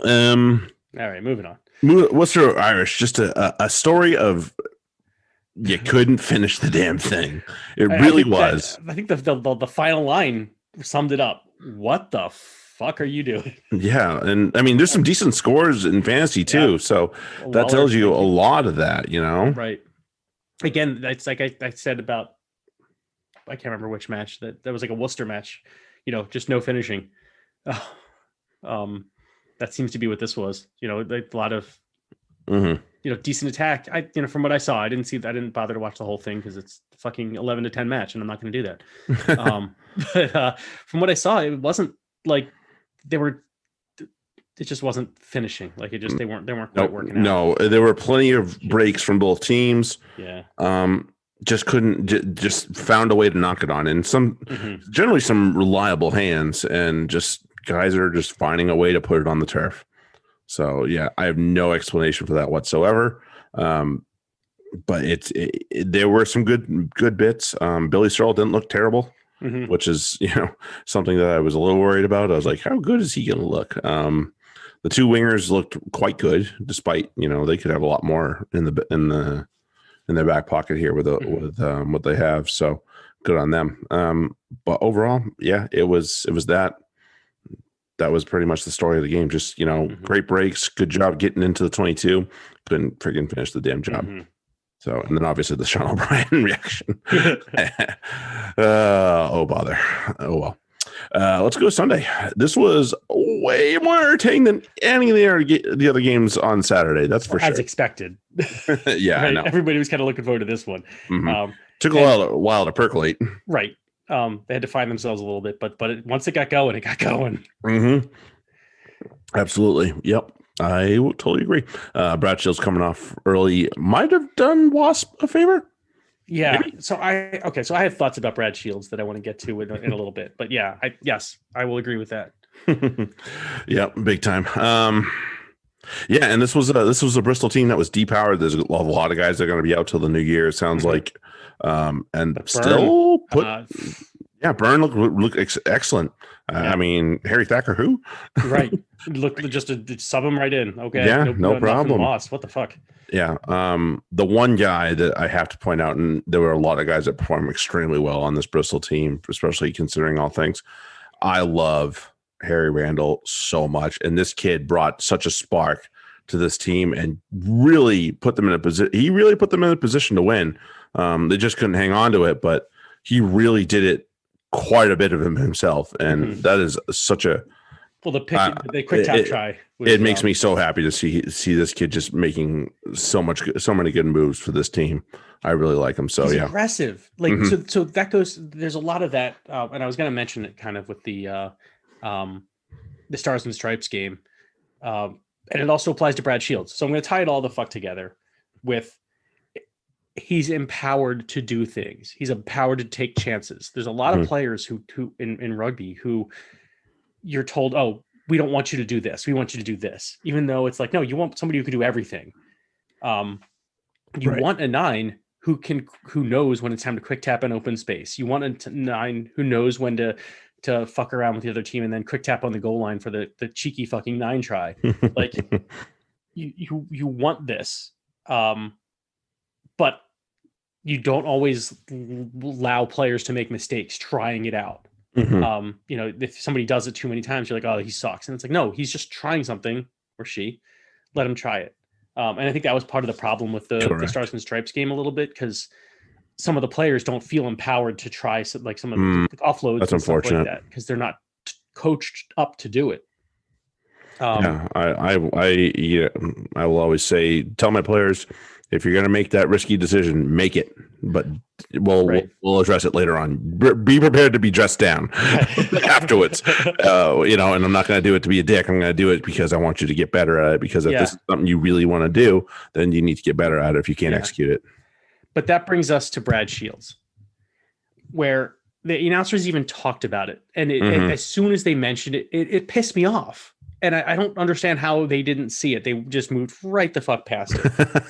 All right, moving on. What's your Irish? Just a story of you couldn't finish the damn thing. It really was. I think the final line summed it up. What the fuck are you doing? Yeah, and I mean, there's some decent scores in fantasy too, so that tells you a lot of that, you know. Right. Again, it's like I said about, I can't remember which match that was like a Worcester match. You know, just no finishing. That seems to be what this was. You know, like a lot of decent attack. From what I saw, I didn't bother to watch the whole thing because it's fucking 11-10 match, and I'm not going to do that. But from what I saw, it wasn't like it just wasn't finishing. Like they weren't quite working out. No, there were plenty of breaks from both teams. Yeah. Just couldn't just found a way to knock it on, and generally some reliable hands, and just guys are just finding a way to put it on the turf. So yeah, I have no explanation for that whatsoever. But there were some good bits. Billy Searle didn't look terrible, which is something that I was a little worried about. I was like, how good is he going to look? The two wingers looked quite good, despite they could have a lot more in their back pocket here with what they have. So good on them. But overall, yeah, it was that. That was pretty much the story of the game. Just, great breaks. Good job getting into the 22. Couldn't friggin' finish the damn job. So, and then obviously the Sean O'Brien reaction. Oh, bother. Oh, well. Let's go Sunday. This was way more entertaining than any of the other games on Saturday. That's for sure. As expected. Yeah, right? I know. Everybody was kind of looking forward to this one. Took a while to percolate. Right. They had to find themselves a little bit, but once it got going, it got going. Absolutely. Yep. I totally agree. Brad Shields coming off early might have done Wasp a favor. Yeah. Maybe? So I have thoughts about Brad Shields that I want to get to in a little bit, but yeah, I will agree with that. Yeah, big time. Yeah, and this was a Bristol team that was depowered. There's a lot of guys that are going to be out till the new year. It sounds like. And but still Byrne looked excellent. I mean, Harry Thacker, who? Right. Look, just to sub him right in. Okay. Yeah, no problem. Lost. What the fuck? Yeah. The one guy that I have to point out, and there were a lot of guys that performed extremely well on this Bristol team, especially considering all things. I love Harry Randall so much, and this kid brought such a spark to this team and really put them in a position. He really put them in a position to win. They just couldn't hang on to it, but he really did it quite a bit of himself, and that is such a the quick tap try. It makes me so happy to see this kid just making so many good moves for this team. I really like him. So he's yeah, aggressive. Like so that goes. There's a lot of that, and I was going to mention it kind of with the Stars and Stripes game, and it also applies to Brad Shields. So I'm going to tie it all the fuck together with. He's empowered to do things. He's empowered to take chances. There's a lot of players who in rugby who you're told, oh, we don't want you to do this. We want you to do this. Even though it's like, no, you want somebody who can do everything. You want a 9 who knows when it's time to quick tap an open space. You want a 9 who knows when to fuck around with the other team and then quick tap on the goal line for the cheeky fucking 9 try. Like you want this. But you don't always allow players to make mistakes trying it out. If somebody does it too many times, you're like, oh, he sucks. And it's like, no, he's just trying something, or she, let him try it. And I think that was part of the problem with the Stars and Stripes game a little bit, because some of the players don't feel empowered to try some of the offloads. That's unfortunate. Like that, because they're not coached up to do it. I will always say, tell my players, if you're going to make that risky decision, make it. But we'll address it later on. Be prepared to be dressed down afterwards. And I'm not going to do it to be a dick. I'm going to do it because I want you to get better at it. Because if this is something you really want to do, then you need to get better at it if you can't execute it. But that brings us to Brad Shields, where the announcers even talked about it. And as soon as they mentioned it, it pissed me off. And I don't understand how they didn't see it. They just moved right the fuck past it.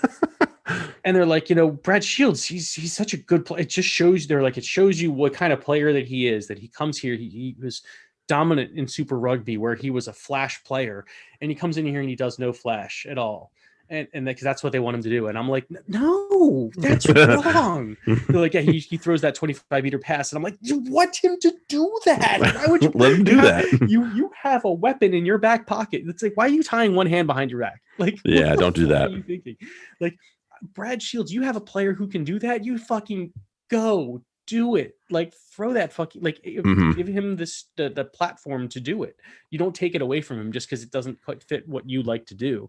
And they're like, Brad Shields, he's such a good player. It just shows it shows you what kind of player that he is, that he comes here. He was dominant in Super Rugby where he was a flash player, and he comes in here and he does no flash at all. And because that's what they want him to do. And I'm like, no, that's wrong. They're like, yeah, he throws that 25-meter pass. And I'm like, you want him to do that? Why would you let him do that? You have a weapon in your back pocket. It's like, why are you tying one hand behind your back? Like, yeah, don't do that. What are you thinking? Like, Brad Shields, you have a player who can do that. You fucking go do it. Like, throw that fucking, like, give him the platform to do it. You don't take it away from him just because it doesn't quite fit what you like to do.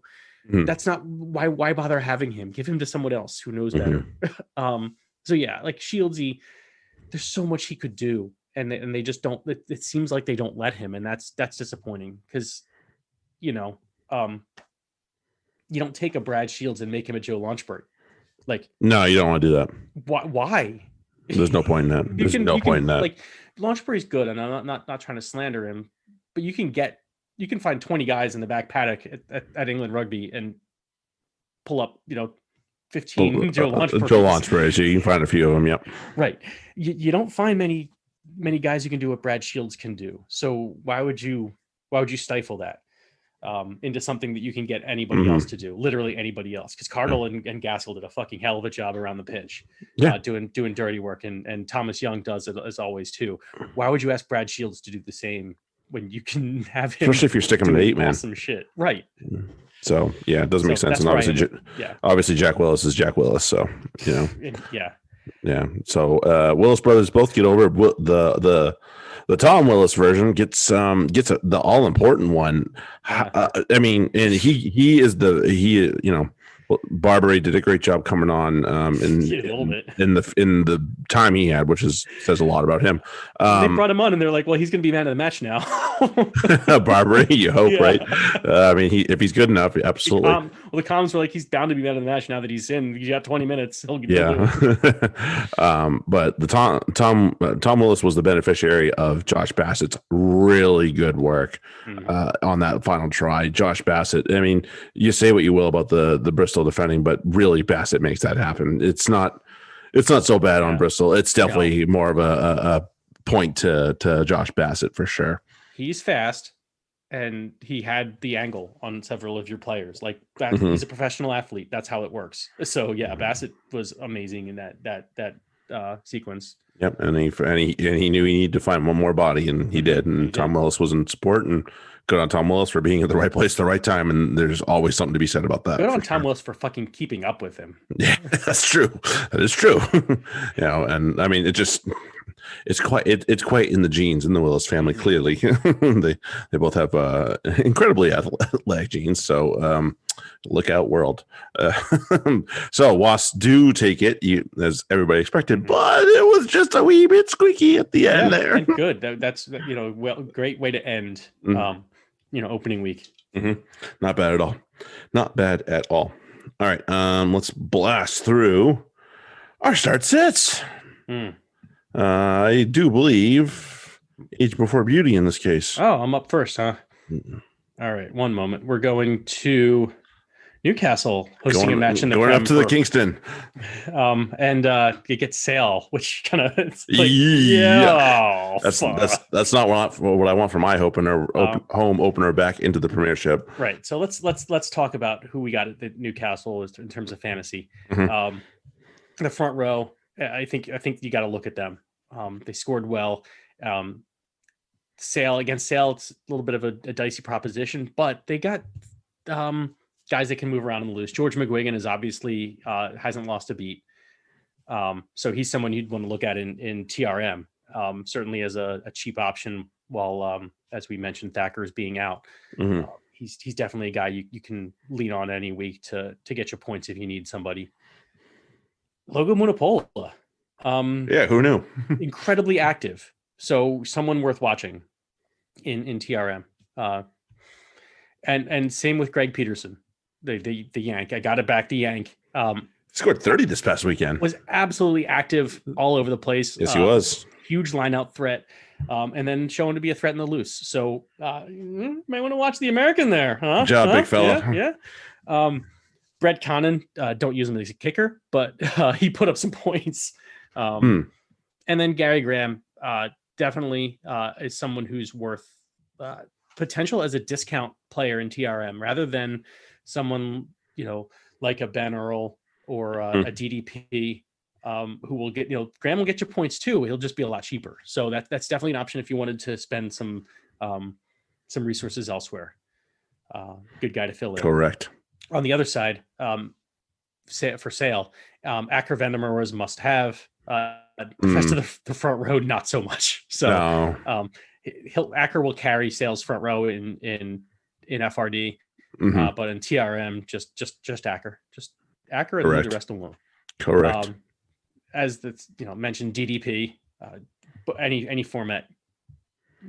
That's not why bother having him. Give him to someone else who knows better. So yeah, like Shieldsy, there's so much he could do, and they just don't. It seems like they don't let him, and that's disappointing because, you don't take a Brad Shields and make him a Joe Launchburg. Like, no, you don't want to do that. Why? There's no point in that. There's no point in that. Like, Launchburg's good, and I'm not trying to slander him, but you can find 20 guys in the back paddock at England Rugby and pull up, 15 Joe Launchburgs. Joe Launchburgs, you can find a few of them. Yep. Right. You don't find many guys who can do what Brad Shields can do. So why would you stifle that into something that you can get anybody else to do? Literally anybody else. Because Cardle and Gaskell did a fucking hell of a job around the pitch, doing dirty work, and Thomas Young does it as always too. Why would you ask Brad Shields to do the same when you can have him, especially if you're sticking to 8, man? Awesome shit, right? So yeah, it doesn't make sense. And obviously Jack Willis is Jack Willis. So yeah. So Willis brothers both get over. The Tom Willis version gets the all important one. I mean, and he is Barbary did a great job coming on in the time he had, which says a lot about him. They brought him on and they're like, well, he's going to be man of the match now. Barbary, you hope, right? I mean, if he's good enough, absolutely. The comms were like, he's bound to be man of the match now that he's in. He's got 20 minutes. He'll get but the Tom Willis was the beneficiary of Josh Bassett's really good work on that final try. Josh Bassett, I mean, you say what you will about the Bristol defending, but really Bassett makes that happen. It's not so bad on Bristol. It's definitely more of a point to Josh Bassett for sure. He's fast, and he had the angle on several of your players. Like that, he's a professional athlete. That's how it works. So yeah, Bassett was amazing in that sequence. Yep, and he knew he needed to find one more body, and he did. And Tom Willis was in support, and good on Tom Willis for being at the right place at the right time. And there's always something to be said about that. Good on Tom Willis for fucking keeping up with him. Yeah, that's true. That is true. And I mean, it's quite in the genes in the Willis family. Clearly, they both have incredibly athletic genes. So look out, world. So Wasps do take it, as everybody expected, but it was just a wee bit squeaky at the end there. And good. That's great way to end. Opening week. Not bad at all. Not bad at all. All right. Let's blast through our start sets. I do believe age before beauty in this case. Oh, I'm up first, huh? All right. One moment. We're going to Newcastle hosting a match in the going up to the Kingston. And it gets Sale, which kind of that's not what I want for my home opener back into the Premiership. Right. So let's talk about who we got at Newcastle in terms of fantasy. The front row, I think you got to look at them. They scored well. Sale, it's a little bit of a dicey proposition, but they got guys that can move around and loose. George McGuigan is obviously hasn't lost a beat. So he's someone you'd want to look at in TRM, certainly as a cheap option while, as we mentioned, Thacker's being out. He's definitely a guy you can lean on any week to get your points if you need somebody. Logo Munapola. Who knew? Incredibly active. So someone worth watching in TRM. And same with Greg Peterson, the Yank. I got to back the Yank. Scored 30 this past weekend. Was absolutely active all over the place. Yes, he was. Huge line-out threat. And then showing to be a threat in the loose. So you might want to watch the American there. Huh? Good job, big fella. Yeah. Brett Connon, don't use him as a kicker, but he put up some points. And then Gary Graham definitely is someone who's worth potential as a discount player in TRM rather than someone, like a Ben Earl or a DDP who will get, Graham will get you points too. He'll just be a lot cheaper. So that's definitely an option if you wanted to spend some resources elsewhere. Good guy to fill in. Correct. On the other side, for sale, Acker Vandermeer was must have. The rest of the front row, not so much. So Acker will carry sales front row in FRD, but in TRM, just Acker, and leave the rest alone. Correct. As that's mentioned, DDP, but any format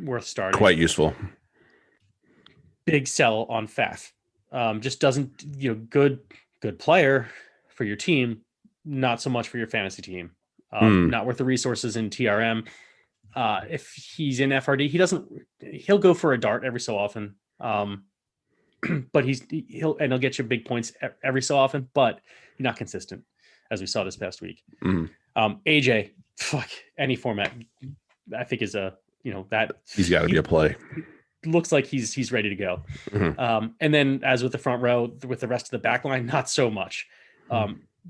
worth starting. Quite useful. Big sell on Faf. Just doesn't good player for your team, not so much for your fantasy team. Not worth the resources in TRM. If he's in FRD, he'll go for a dart every so often. But he'll get you big points every so often, but he's not consistent, as we saw this past week. AJ, any format, I think is that he's got to be a play. Looks like he's ready to go. And then as with the front row, with the rest of the back line, not so much.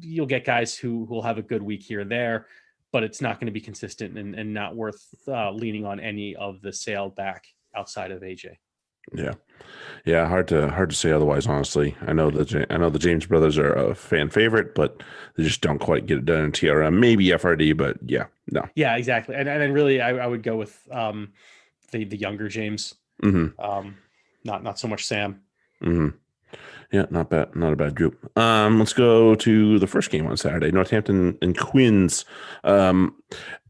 You'll get guys who will have a good week here and there, but it's not going to be consistent and not worth leaning on any of the sale back outside of AJ. Yeah. Hard to say otherwise. Honestly, I know the James brothers are a fan favorite, but they just don't quite get it done in TRM. Maybe FRD, but no. Yeah, exactly. And then really, I would go with the younger James. Not so much Sam. Yeah, not bad. Not a bad group. Let's go to the first game on Saturday, Northampton and Quins.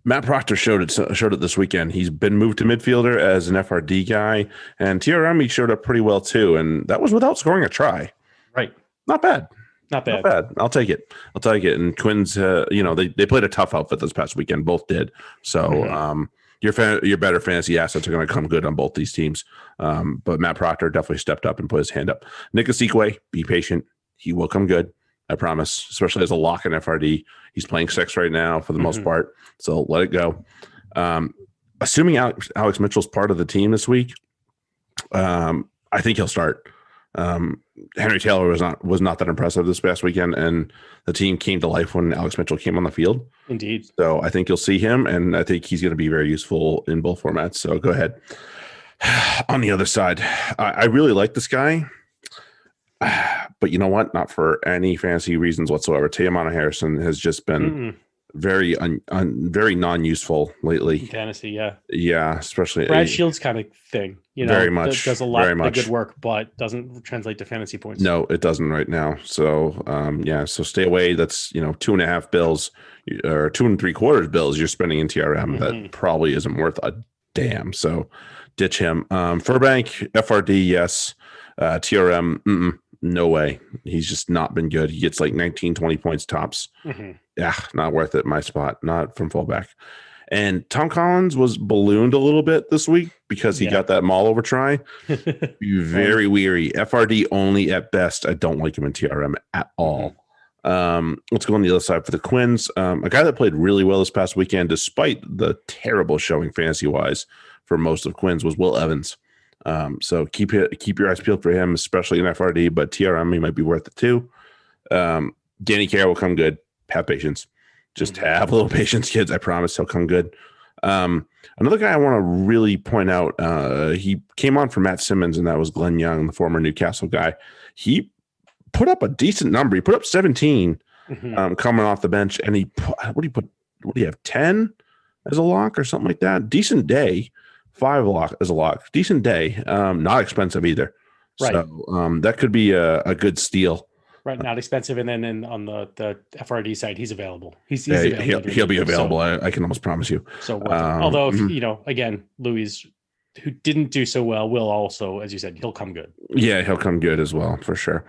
Matt Proctor showed it this weekend. He's been moved to midfielder as an FRD guy, and TRM he showed up pretty well too, and that was without scoring a try. Right. Not bad. Not bad. I'll take it. And Quins, they played a tough outfit this past weekend. Both did. So your better fantasy assets are going to come good on both these teams. But Matt Proctor definitely stepped up and put his hand up. Nick Asikwe, be patient. He will come good. I promise, especially as a lock in FRD. He's playing 6 right now for the most part, so let it go. Assuming Alex Mitchell's part of the team this week, I think he'll start. Henry Taylor was not that impressive this past weekend, and the team came to life when Alex Mitchell came on the field. Indeed. So I think you'll see him, and I think he's going to be very useful in both formats. So go ahead. On the other side, I really like this guy. But you know what? Not for any fantasy reasons whatsoever. Teomana Harrison has just been very non-useful lately. Fantasy, yeah. Yeah, especially Brad Shields kind of thing. Very much. Does a lot of good work, but doesn't translate to fantasy points. No, it doesn't right now. So, so stay away. That's, 2.5 bills or 2 3/4 bills you're spending in TRM. That probably isn't worth a damn. So ditch him. Furbank, FRD, yes. TRM, no way. He's just not been good. He gets like 19, 20 points tops. Yeah, not worth it. My spot, not from fullback. And Tom Collins was ballooned a little bit this week because he got that maul over try. Be very weary. FRD only at best. I don't like him in TRM at all. Let's go on the other side for the Quins. A guy that played really well this past weekend, despite the terrible showing fantasy-wise for most of Quins, was Will Evans. So keep your eyes peeled for him, especially in FRD, but TRM, he might be worth it too. Danny Carey will come good. Have patience. Just have a little patience, kids. I promise he'll come good. Another guy I want to really point out, he came on for Matt Simmons, and that was Glenn Young, the former Newcastle guy. He put up a decent number. He put up 17 coming off the bench, and what do you have, 10 as a lock or something like that? Decent day. 5 as a lock. Decent day. Not expensive either. Right. So that could be a good steal. Right, not expensive, and then on the FRD side, he's available. He's available. He'll be available. So, I can almost promise you. So, although if, again, Louis, who didn't do so well, will also, as you said, he'll come good. Yeah, he'll come good as well for sure.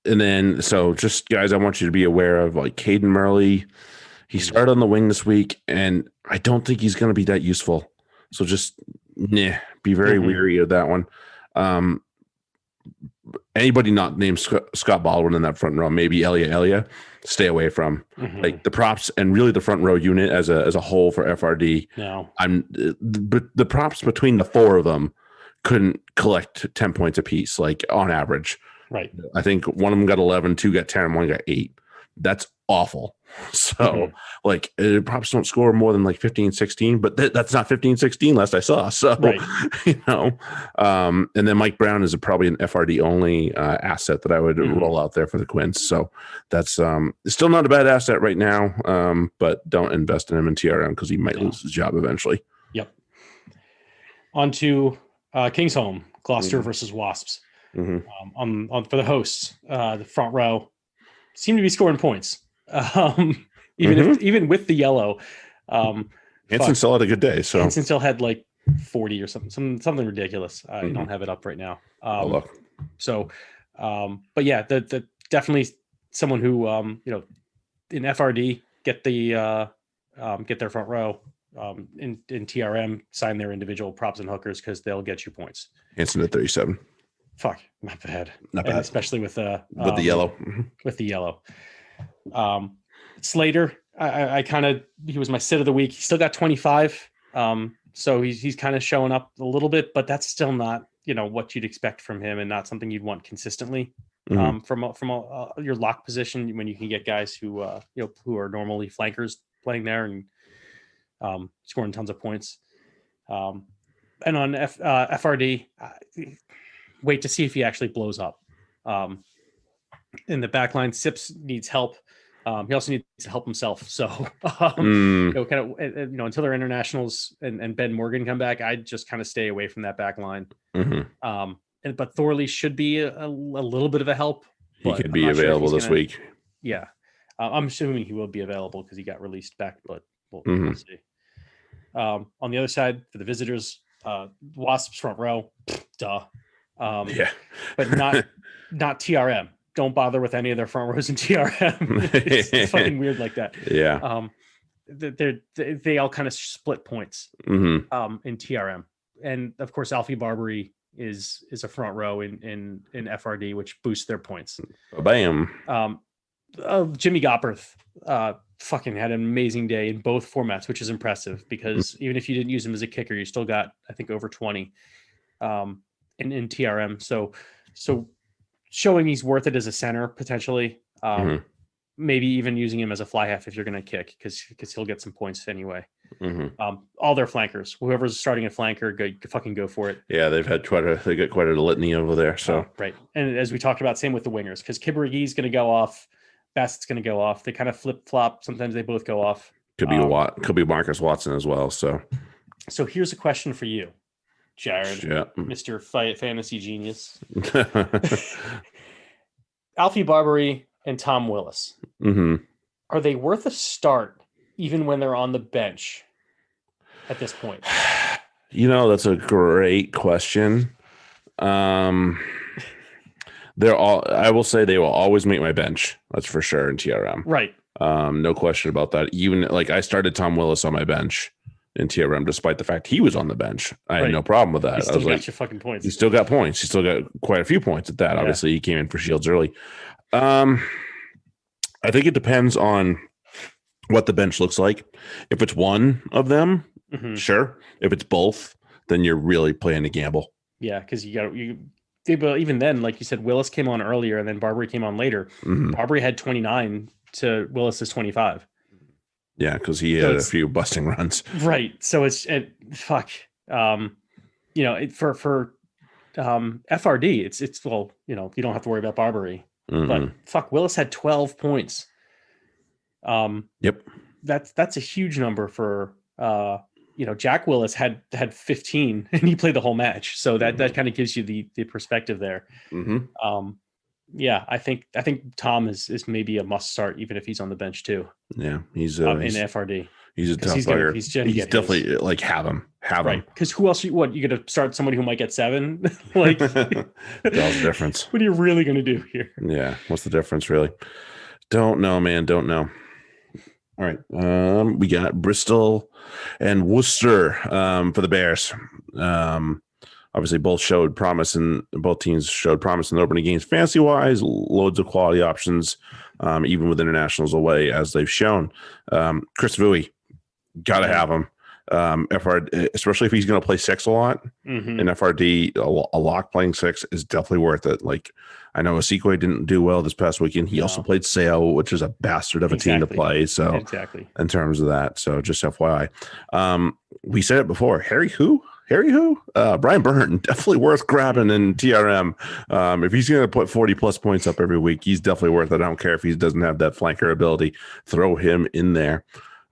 And then, so just guys, I want you to be aware of like Caden Murley. He started on the wing this week, and I don't think he's going to be that useful. So just be very weary of that one. Anybody not named Scott Baldwin in that front row, maybe Elia, stay away from like the props and really the front row unit as a whole for FRD. No, the props between the four of them couldn't collect 10 points apiece, like on average. Right. I think one of them got 11, two got 10, and one got 8. That's awful. So like props don't score more than like 15, 16, but that's not 15, 16 last I saw. So, and then Mike Brown is probably an FRD only asset that I would roll out there for the Quins. So that's still not a bad asset right now. But don't invest in him in TRM because he might lose his job eventually. Yep. On to Kingsholm, Gloucester versus Wasps. On for the hosts, the front row seem to be scoring points. Even with the yellow, Hanson still had a good day. So Hanson still had like 40 or something ridiculous. I don't have it up right now. So, but yeah, the definitely someone who in FRD get their front row. In TRM, sign their individual props and hookers because they'll get you points. Hanson at 37. Fuck, not bad. Not bad, especially with the yellow. With the yellow. Slater, he was my sit of the week. He still got 25. So he's kind of showing up a little bit, but that's still not what you'd expect from him, and not something you'd want consistently from your lock position when you can get guys who are normally flankers playing there and scoring tons of points. And on FRD, wait to see if he actually blows up. In the back line, Sips needs help. He also needs to help himself. So, until their internationals and Ben Morgan come back, I'd just kind of stay away from that back line. But Thorley should be a little bit of a help. He could be available this week. Yeah. I'm assuming he will be available because he got released back, but we'll see. On the other side, for the visitors, Wasps front row, duh. But not TRM. Don't bother with any of their front rows in TRM. It's fucking weird like that. Yeah. They all kind of split points in TRM, and of course Alfie Barbary is a front row in FRD, which boosts their points. Bam. Jimmy Gopperth fucking had an amazing day in both formats, which is impressive because even if you didn't use him as a kicker, you still got I think over 20 in TRM. So showing he's worth it as a center potentially. Maybe even using him as a fly half if you're going to kick because he'll get some points anyway. All their flankers, whoever's starting a flanker, fucking go for it. Yeah, they got quite a litany over there. So right, and as we talked about, same with the wingers because Kibbergi's going to go off, Bassett's going to go off. They kind of flip flop. Sometimes they both go off. Could be Marcus Watson as well. So here's a question for you, Jared, Mr. Fantasy Genius. Alfie Barbary and Tom Willis. Are they worth a start even when they're on the bench at this point? That's a great question. I will say they will always make my bench. That's for sure in TRM. Right. No question about that. Even like I started Tom Willis on my bench in TRM, despite the fact he was on the bench. I had no problem with that. He still got your fucking points. He still got points. He still got quite a few points at that. Yeah. Obviously, he came in for Shields early. I think it depends on what the bench looks like. If it's one of them, sure. If it's both, then you're really playing a gamble. Yeah, because but even then, like you said, Willis came on earlier, and then Barbary came on later. Barbary had 29 to Willis's 25. Yeah, because he had a few busting runs. Right. So fuck. For FRD, it's well, you don't have to worry about Barbary. But fuck, Willis had 12 points. Yep. That's a huge number for Jack Willis had 15 and he played the whole match. So that kind of gives you the perspective there. Yeah, I think Tom is maybe a must start even if he's on the bench too. Yeah, he's in FRD. He's a tough player. He's definitely like have him. Because who else? You're going to start somebody who might get 7? Like, That's the difference. What are you really going to do here? Yeah, what's the difference, really? Don't know, man. Don't know. All right, we got Bristol and Worcester for the Bears. Obviously, both teams showed promise in the opening games. Fantasy-wise, loads of quality options, even with internationals away, as they've shown. Chris Vui, got to have him. FRD, especially if he's going to play 6 a lot. In FRD, a lock playing 6 is definitely worth it. Like, I know Osikwe didn't do well this past weekend. He also played Seo, which is a bastard of a team to play. So in terms of that, so just FYI. We said it before. Harry who? Brian Byrne, definitely worth grabbing in TRM. If he's going to put 40 plus points up every week, he's definitely worth it. I don't care if he doesn't have that flanker ability. Throw him in there.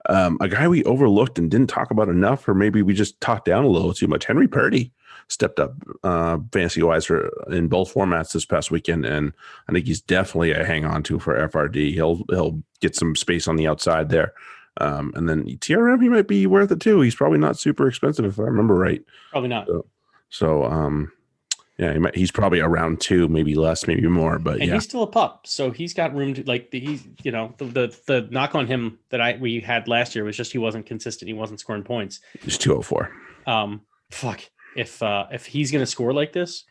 A guy we overlooked and didn't talk about enough, or maybe we just talked down a little too much. Henry Purdy stepped up fantasy-wise in both formats this past weekend, and I think he's definitely a hang on to for FRD. He'll get some space on the outside there. And then TRM, he might be worth it too. He's probably not super expensive if I remember right. Probably not. So yeah, he's probably around 2, maybe less, maybe more, but he's still a pup, so he's got room to the knock on him that we had last year was just he wasn't consistent. He wasn't scoring points. He's 204. If he's going to score like this,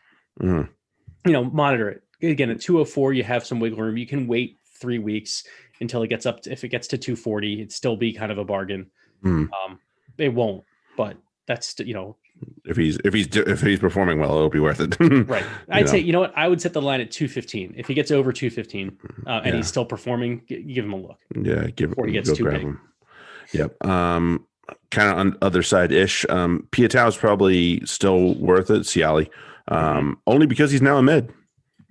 monitor it. Again, at 204, you have some wiggle room. You can wait 3 weeks until it gets if it gets to 240, it'd still be kind of a bargain. It won't, but that's, if he's performing well, it'll be worth it. Right. I'd say, I would set the line at 215. If he gets over 215 and he's still performing, give him a look. Yeah. Before he gets too big. Him. Yep. Kind of on other side ish. Piatau is probably still worth it. Ciali. Only because he's now a mid.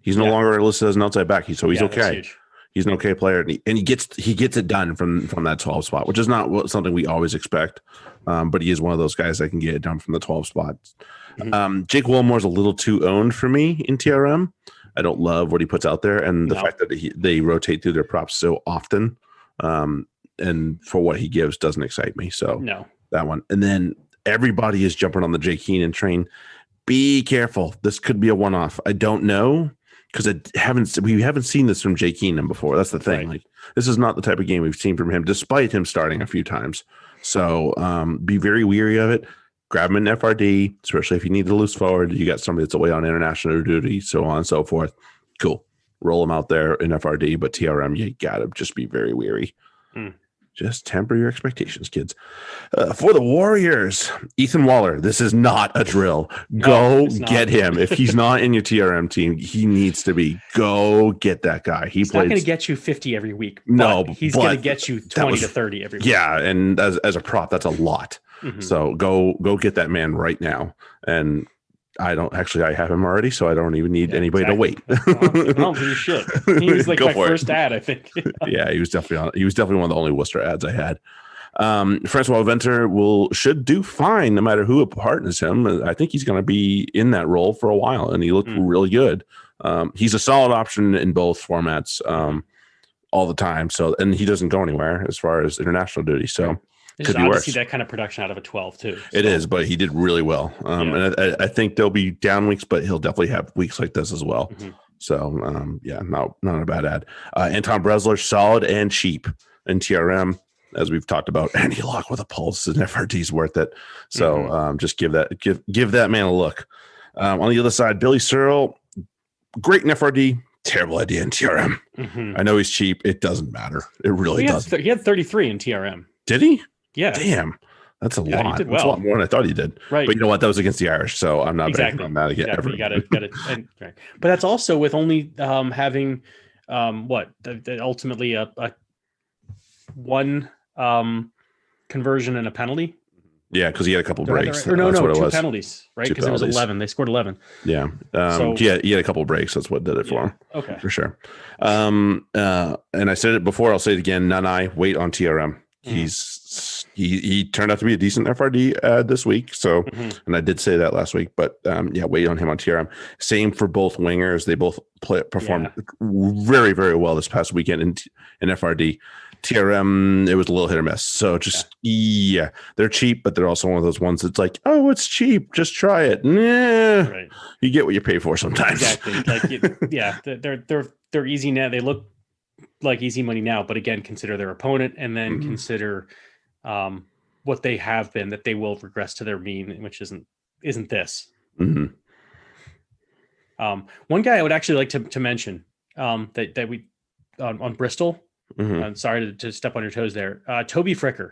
He's no longer listed as an outside back. He's okay. He's an okay player, and he gets it done from that 12 spot, which is not something we always expect. But he is one of those guys that can get it done from the 12 spot. Jake Wilmore's a little too owned for me in TRM. I don't love what he puts out there, and the fact that they rotate through their props so often, and for what he gives doesn't excite me. So that one, and then everybody is jumping on the Jake Keenan train. Be careful. This could be a one-off. I don't know. Because we haven't seen this from Jay Keenan before. That's the thing. Like, this is not the type of game we've seen from him, despite him starting a few times. So be very weary of it. Grab him in FRD, especially if you need to loose forward. You got somebody that's away on international duty, so on and so forth. Cool. Roll him out there in FRD, but TRM, you got to just be very weary. Just temper your expectations, kids. For the Warriors, Ethan Waller. This is not a drill. Go get him. If he's not in your TRM team, he needs to be. Go get that guy. He's not going to get you 50 every week. He's going to get you 20 to 30 every week. Yeah, and as a prop, that's a lot. So go get that man right now. And I have him already, so I don't even need anybody to wait. I don't do shit. He was like my first ad, I think. Yeah, he was definitely one of the only Worcester ads I had. Francois Venter should do fine no matter who partners him. I think he's going to be in that role for a while, and he looked really good. He's a solid option in both formats all the time. So, and he doesn't go anywhere as far as international duty. So. It's odd to see that kind of production out of a 12 too. So. It is, but he did really well. And I think there'll be down weeks, but he'll definitely have weeks like this as well. So not a bad ad. Anton Bresler, solid and cheap in TRM, as we've talked about. Any lock with a pulse and FRD's worth it. So just give that man a look. On the other side, Billy Searle, great in FRD, terrible idea in TRM. I know he's cheap. It doesn't matter. It really doesn't. He had 33 in TRM. Did he? Yeah. Damn. That's a lot. He did That's a lot more than I thought he did. Right. But you know what? That was against the Irish, so I'm not betting on that again. You got it. Right. But that's also with only having ultimately a one conversion and a penalty. Yeah, because he had a couple breaks. Two penalties, right? Because it was 11. They scored 11. Yeah. He had a couple breaks. That's what did it for him. Okay. For sure. And I said it before. I'll say it again. Nanai, wait on TRM. He's He turned out to be a decent FRD this week. So, and I did say that last week, but wait on him on TRM. Same for both wingers. They both performed very, very well this past weekend in FRD. TRM, it was a little hit or miss. So they're cheap, but they're also one of those ones that's like, oh, it's cheap, just try it. Nah, right. You get what you pay for sometimes. Exactly. Like they're easy now. They look like easy money now, but again, consider their opponent and then consider what they have been, that they will regress to their mean, which isn't this. One guy I would actually like to mention that we on Bristol. I'm sorry to step on your toes there. Toby Fricker,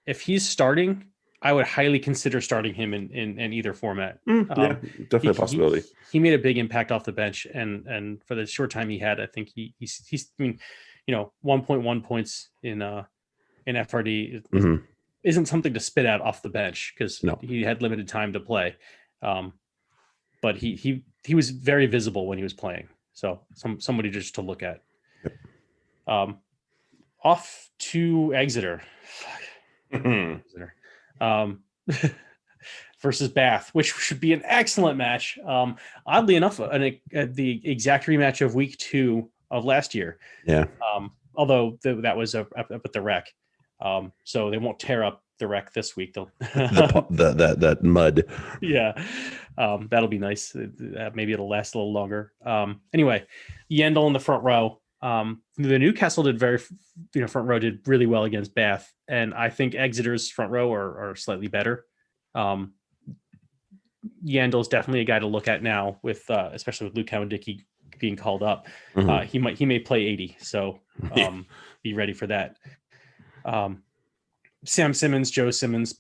if he's starting, I would highly consider starting him in either format. Definitely a possibility. He made a big impact off the bench, and for the short time he had, I think he's 1.1 points in FRD isn't something to spit out off the bench because he had limited time to play. But he was very visible when he was playing. So somebody just to look at. Yep. Off to Exeter. Exeter. Versus Bath, which should be an excellent match. Oddly enough, the exact rematch of week 2 of last year. Yeah. Although that was up at the Rec. So they won't tear up the Rec this week. They'll that mud. Yeah. That'll be nice. Maybe it'll last a little longer. Anyway, Yendel in the front row. The Newcastle front row did really well against Bath, and I think Exeter's front row are slightly better. Yandel's definitely a guy to look at now, with especially with Luke Cowan-Dickey being called up. He may play 80, so be ready for that. Sam Simmons, Joe Simmons,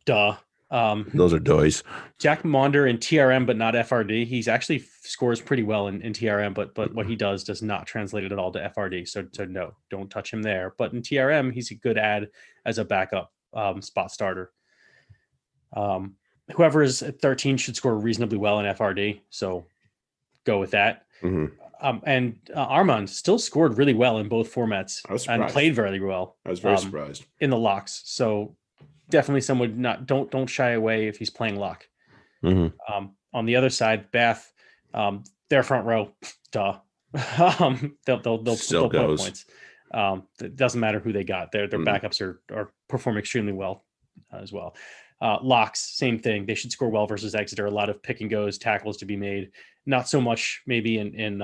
duh. Those are doys. Jack Maunder in TRM, but not FRD. He's actually scores pretty well in TRM, but what he does not translate it at all to FRD. So no, don't touch him there. But in TRM, he's a good ad as a backup spot starter. Whoever is at 13 should score reasonably well in FRD. So go with that. And Armand still scored really well in both formats and played very well. I was very surprised in the locks. So definitely someone don't shy away if he's playing lock. On the other side, Bath, their front row, duh. They'll still put points. It doesn't matter who they got. Their backups are performing extremely well as well. Locks, same thing. They should score well versus Exeter. A lot of pick and goes, tackles to be made. Not so much maybe in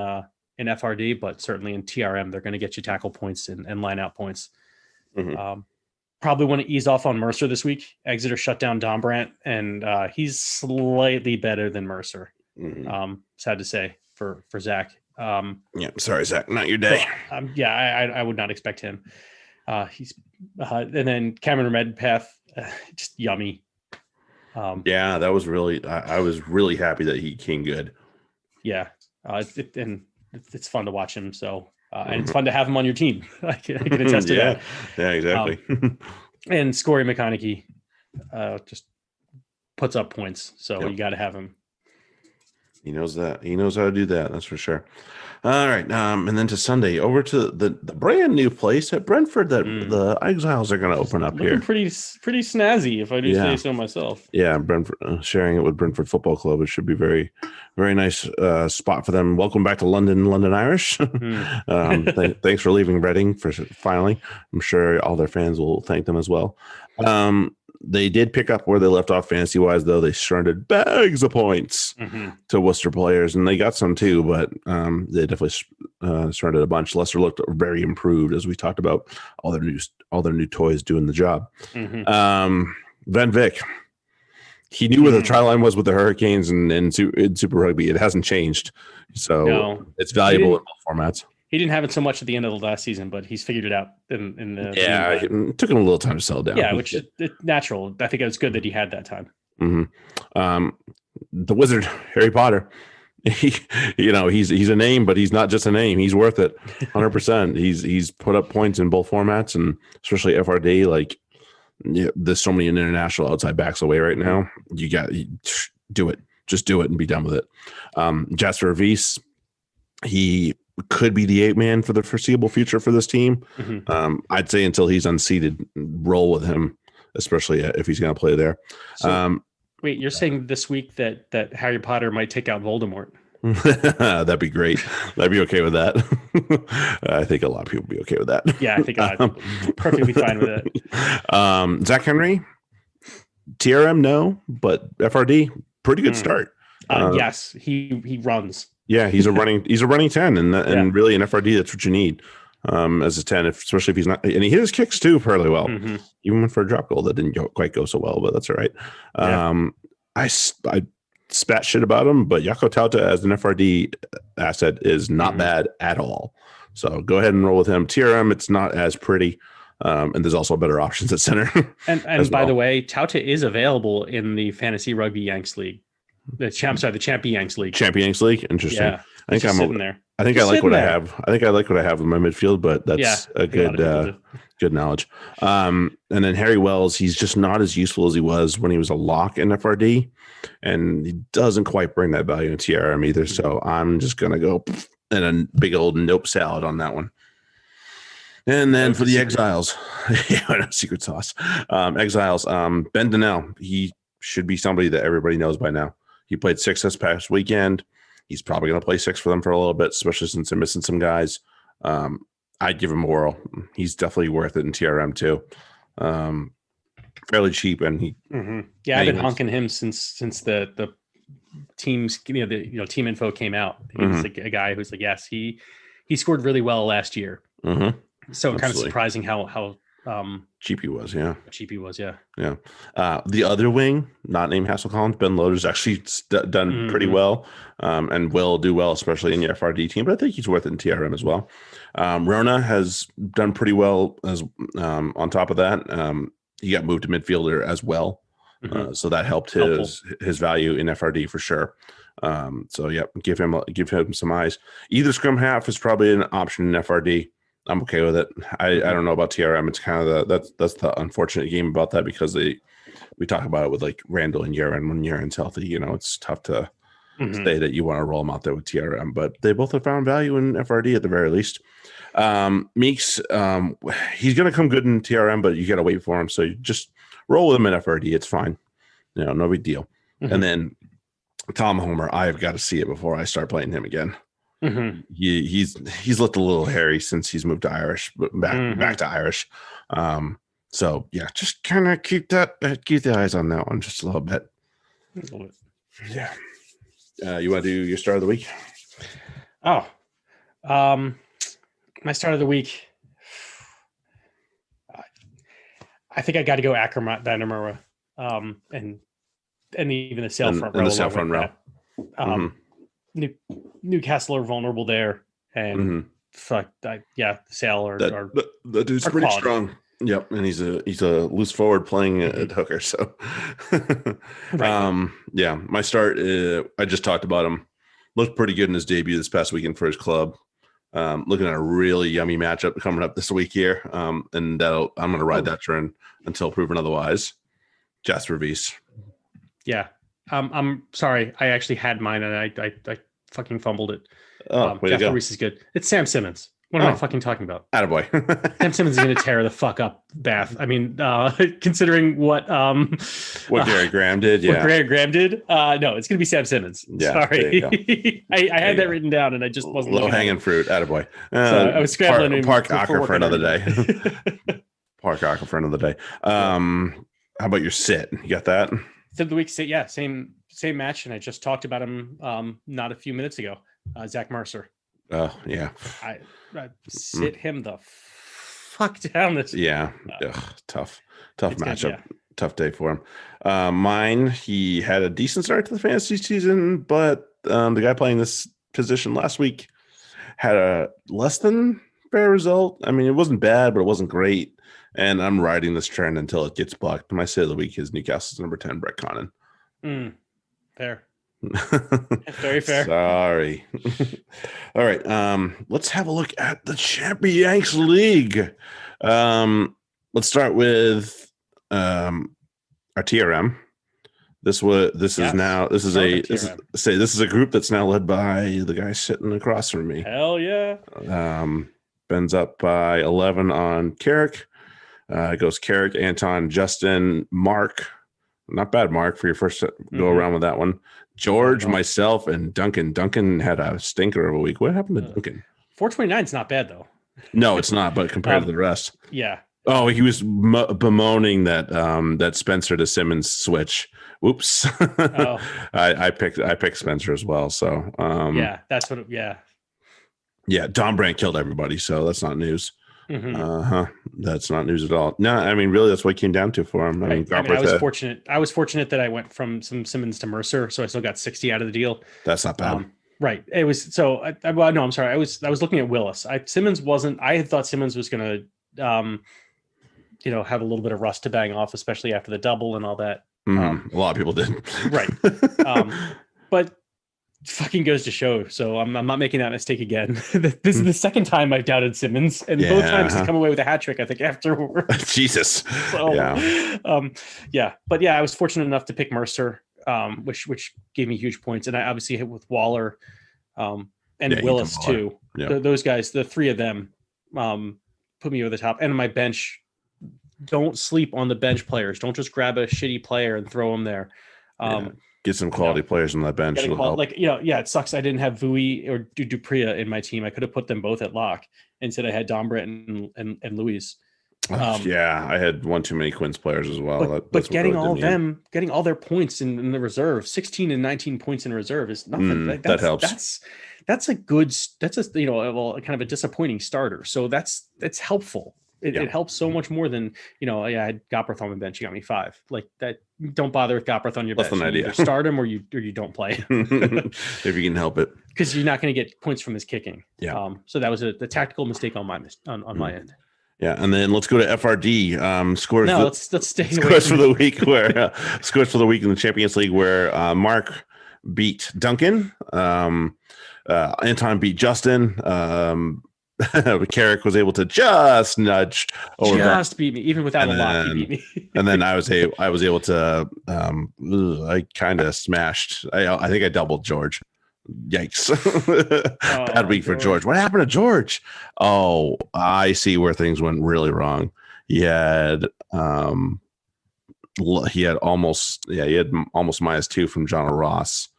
FRD, but certainly in TRM, they're going to get you tackle points and line out points. Probably want to ease off on Mercer this week. Exeter shut down Dombrandt, and he's slightly better than Mercer. Sad to say for Zach. Sorry, Zach, not your day. I would not expect him. He's and then Cameron Redpath, just yummy. That was really. I was really happy that he came good. Yeah, and it's fun to watch him. So. And it's fun to have him on your team. I can attest to that. Yeah, exactly. And Scory McConaughey just puts up points. So you got to have him. He knows that. He knows how to do that. That's for sure. All right. And then to Sunday, over to the brand new place at Brentford that the Exiles are going to open up here. Pretty snazzy, if I do say so myself. Yeah, Brentford, sharing it with Brentford Football Club. It should be very, very nice spot for them. Welcome back to London Irish. Thanks for leaving Reading for finally. I'm sure all their fans will thank them as well. They did pick up where they left off fantasy wise, though. They surrendered bags of points to Worcester players, and they got some too, but they definitely surrendered a bunch. Leicester looked very improved, as we talked about all their new toys doing the job. Van Vick, he knew where the try line was with the Hurricanes and in Super Rugby. It hasn't changed, so it's valuable in both formats. He didn't have it so much at the end of the last season, but he's figured it out in the. It took him a little time to settle down. Yeah, which is natural. I think it was good that he had that time. The Wizard, Harry Potter. He's a name, but he's not just a name. He's worth it, 100%. He's put up points in both formats, and especially FRD. Like, there's so many international outside backs away right now. You do it. Just do it and be done with it. Jasper Vies, he could be the 8-man for the foreseeable future for this team. I'd say until he's unseated, roll with him especially if he's going to play there. So, wait, you're saying this week that Harry Potter might take out Voldemort? That'd be great. I'd be okay with that. I think a lot of people would be okay with that. Yeah, I think I'm perfectly fine with it. Zach Henry, TRM, no, but FRD, pretty good start. Yes, he runs. Yeah, he's a running 10, and really in FRD, that's what you need as a 10, especially if he's not. And he hit his kicks too fairly well. Even went for a drop goal that didn't quite go so well, but that's all right. I spat shit about him, but Yako Tauta as an FRD asset is not bad at all. So go ahead and roll with him. TRM, it's not as pretty. And there's also better options at center. and by the way, Tauta is available in the Fantasy Rugby Yanks League. The Champi-Yanks League. Champi-Yanks League. Interesting. Yeah, I think I'm sitting there. I think I like what I have. I think I like what I have in my midfield, but that's a good knowledge. And then Harry Wells, he's just not as useful as he was when he was a lock in FRD, and he doesn't quite bring that value in TRM either. So I'm just gonna go in a big old nope salad on that one. And then for the Exiles, secret sauce. Exiles, Ben Donnell, he should be somebody that everybody knows by now. He played 6 this past weekend. He's probably going to play 6 for them for a little bit, especially since they're missing some guys. I'd give him a whirl. He's definitely worth it in TRM too. Fairly cheap, and he. Yeah, I've been honking him since the teams, team info came out. He was a guy who's like, yes, he scored really well last year. So kind of surprising how cheap he was. Yeah, cheap he was. Yeah. The other wing, not named Hassel Collins, Ben Loader's actually done pretty well, and will do well, especially in your FRD team. But I think he's worth it in TRM as well. Rona has done pretty well as on top of that. He got moved to midfielder as well, so that helped his value in FRD for sure. So yeah, give him some eyes. Either scrum half is probably an option in FRD. I'm okay with it. I don't know about TRM. It's kind of that's the unfortunate game about that, because we talk about it with like Randall and Yaron. When Yaron's healthy, it's tough to say that you want to roll them out there with TRM, but they both have found value in FRD at the very least. Meeks, he's going to come good in TRM, but you got to wait for him. So you just roll with him in FRD. It's fine. No big deal. And then Tom Homer, I've got to see it before I start playing him again. He's looked a little hairy since he's moved to Irish, but back to Irish. So yeah, just kind of keep the eyes on that one just a little bit. Yeah. You want to do your start of the week? My start of the week. I think I got to go Ackerman, Vandermeer, and even the sail front row. And the sail front row. Newcastle are vulnerable there, and Sale or the dude's pretty quality. Strong. Yep, and he's a loose forward playing at hooker. So, my start. I just talked about him. Looked pretty good in his debut this past weekend for his club. Looking at a really yummy matchup coming up this week here, and I'm going to ride that trend until proven otherwise. Jasper Wiese. Yeah. I'm sorry. I actually had mine, and I fucking fumbled it. Jasper Wiese is good. It's Sam Simmons. What am I fucking talking about? Attaboy. Sam Simmons is going to tear the fuck up Bath. I mean, considering what Gary Graham did. Yeah. What Gary Graham did. No, it's going to be Sam Simmons. Yeah, sorry. I had that written down, and I just wasn't low hanging fruit. Attaboy. So I was scrambling. Park Acker for another day. Park Acker for another day. How about your sit? You got that? Sit of the week. Sit. Yeah. Same match, and I just talked about him not a few minutes ago. Zach Mercer. Oh yeah. I sit him the fuck down this. Yeah. Tough matchup. Good, yeah. Tough day for him. Mine, he had a decent start to the fantasy season, but the guy playing this position last week had a less than fair result. I mean, it wasn't bad, but it wasn't great. And I'm riding this trend until it gets blocked. My sit of the week is Newcastle's number 10, Brett Connon. Fair. Very fair. Sorry. All right. Let's have a look at the Champi-Yanks League. Let's start with our TRM. This is a group that's now led by the guy sitting across from me. Hell yeah. Ben's up by 11 on Carrick. It goes Carrick, Anton, Justin, Mark. Not bad, Mark, for your first go around with that one. George, myself, and Duncan. Duncan had a stinker of a week. What happened to Duncan? 429 is not bad, though. No, it's not, but compared to the rest. Yeah. Oh, he was bemoaning that Spencer to Simmons switch. Whoops. Oh. I picked Spencer as well. So yeah, that's what. Yeah, Don Brandt killed everybody, so that's not news. Mm-hmm. That's not news at all. No, I mean, really, that's what it came down to for him. I was fortunate. I was fortunate that I went from some Simmons to Mercer, so I still got 60 out of the deal. That's not bad. Right. It was so. Well, no, I'm sorry. I was looking at Willis. Simmons wasn't. I had thought Simmons was going to, have a little bit of rust to bang off, especially after the double and all that. A lot of people did. Right. But fucking goes to show. So I'm not making that mistake again. This is the second time I've doubted Simmons, and both times he's come away with a hat trick, I think, afterwards. Jesus. So, but I was fortunate enough to pick Mercer, which gave me huge points. And I obviously hit with Waller and Willis too. Yeah. Those guys, the three of them put me over the top. And on my bench, don't sleep on the bench players. Don't just grab a shitty player and throw them there. Get some quality players on that bench. It sucks. I didn't have Vui or Dupria in my team. I could have put them both at lock. Instead, I had Dom Brett and Luis. I had one too many Quins players as well. But getting all of them, getting all their points in the reserve, 16 and 19 points in reserve is nothing. That helps. That's kind of a disappointing starter. So that's helpful. It helps so much more than, I had Gopperth on my bench. You got me 5. Like that. Don't bother with Gopperth on your bench. That's an idea. You start him or you don't play. If you can help it. Because you're not going to get points from his kicking. Yeah. So that was the tactical mistake on my end. Yeah, and then let's go to FRD scores. No, let's stay scores for the week where scores for the week in the Champi-Yanks League where Mark beat Duncan, Anton beat Justin. Carrick was able to just nudge over, beat me even without a lock. He beat me. And then I was able to I kind of smashed. I think I doubled George. Yikes. Bad week for George. What happened to George? Oh, I see where things went really wrong. He had almost -2 from John Ross.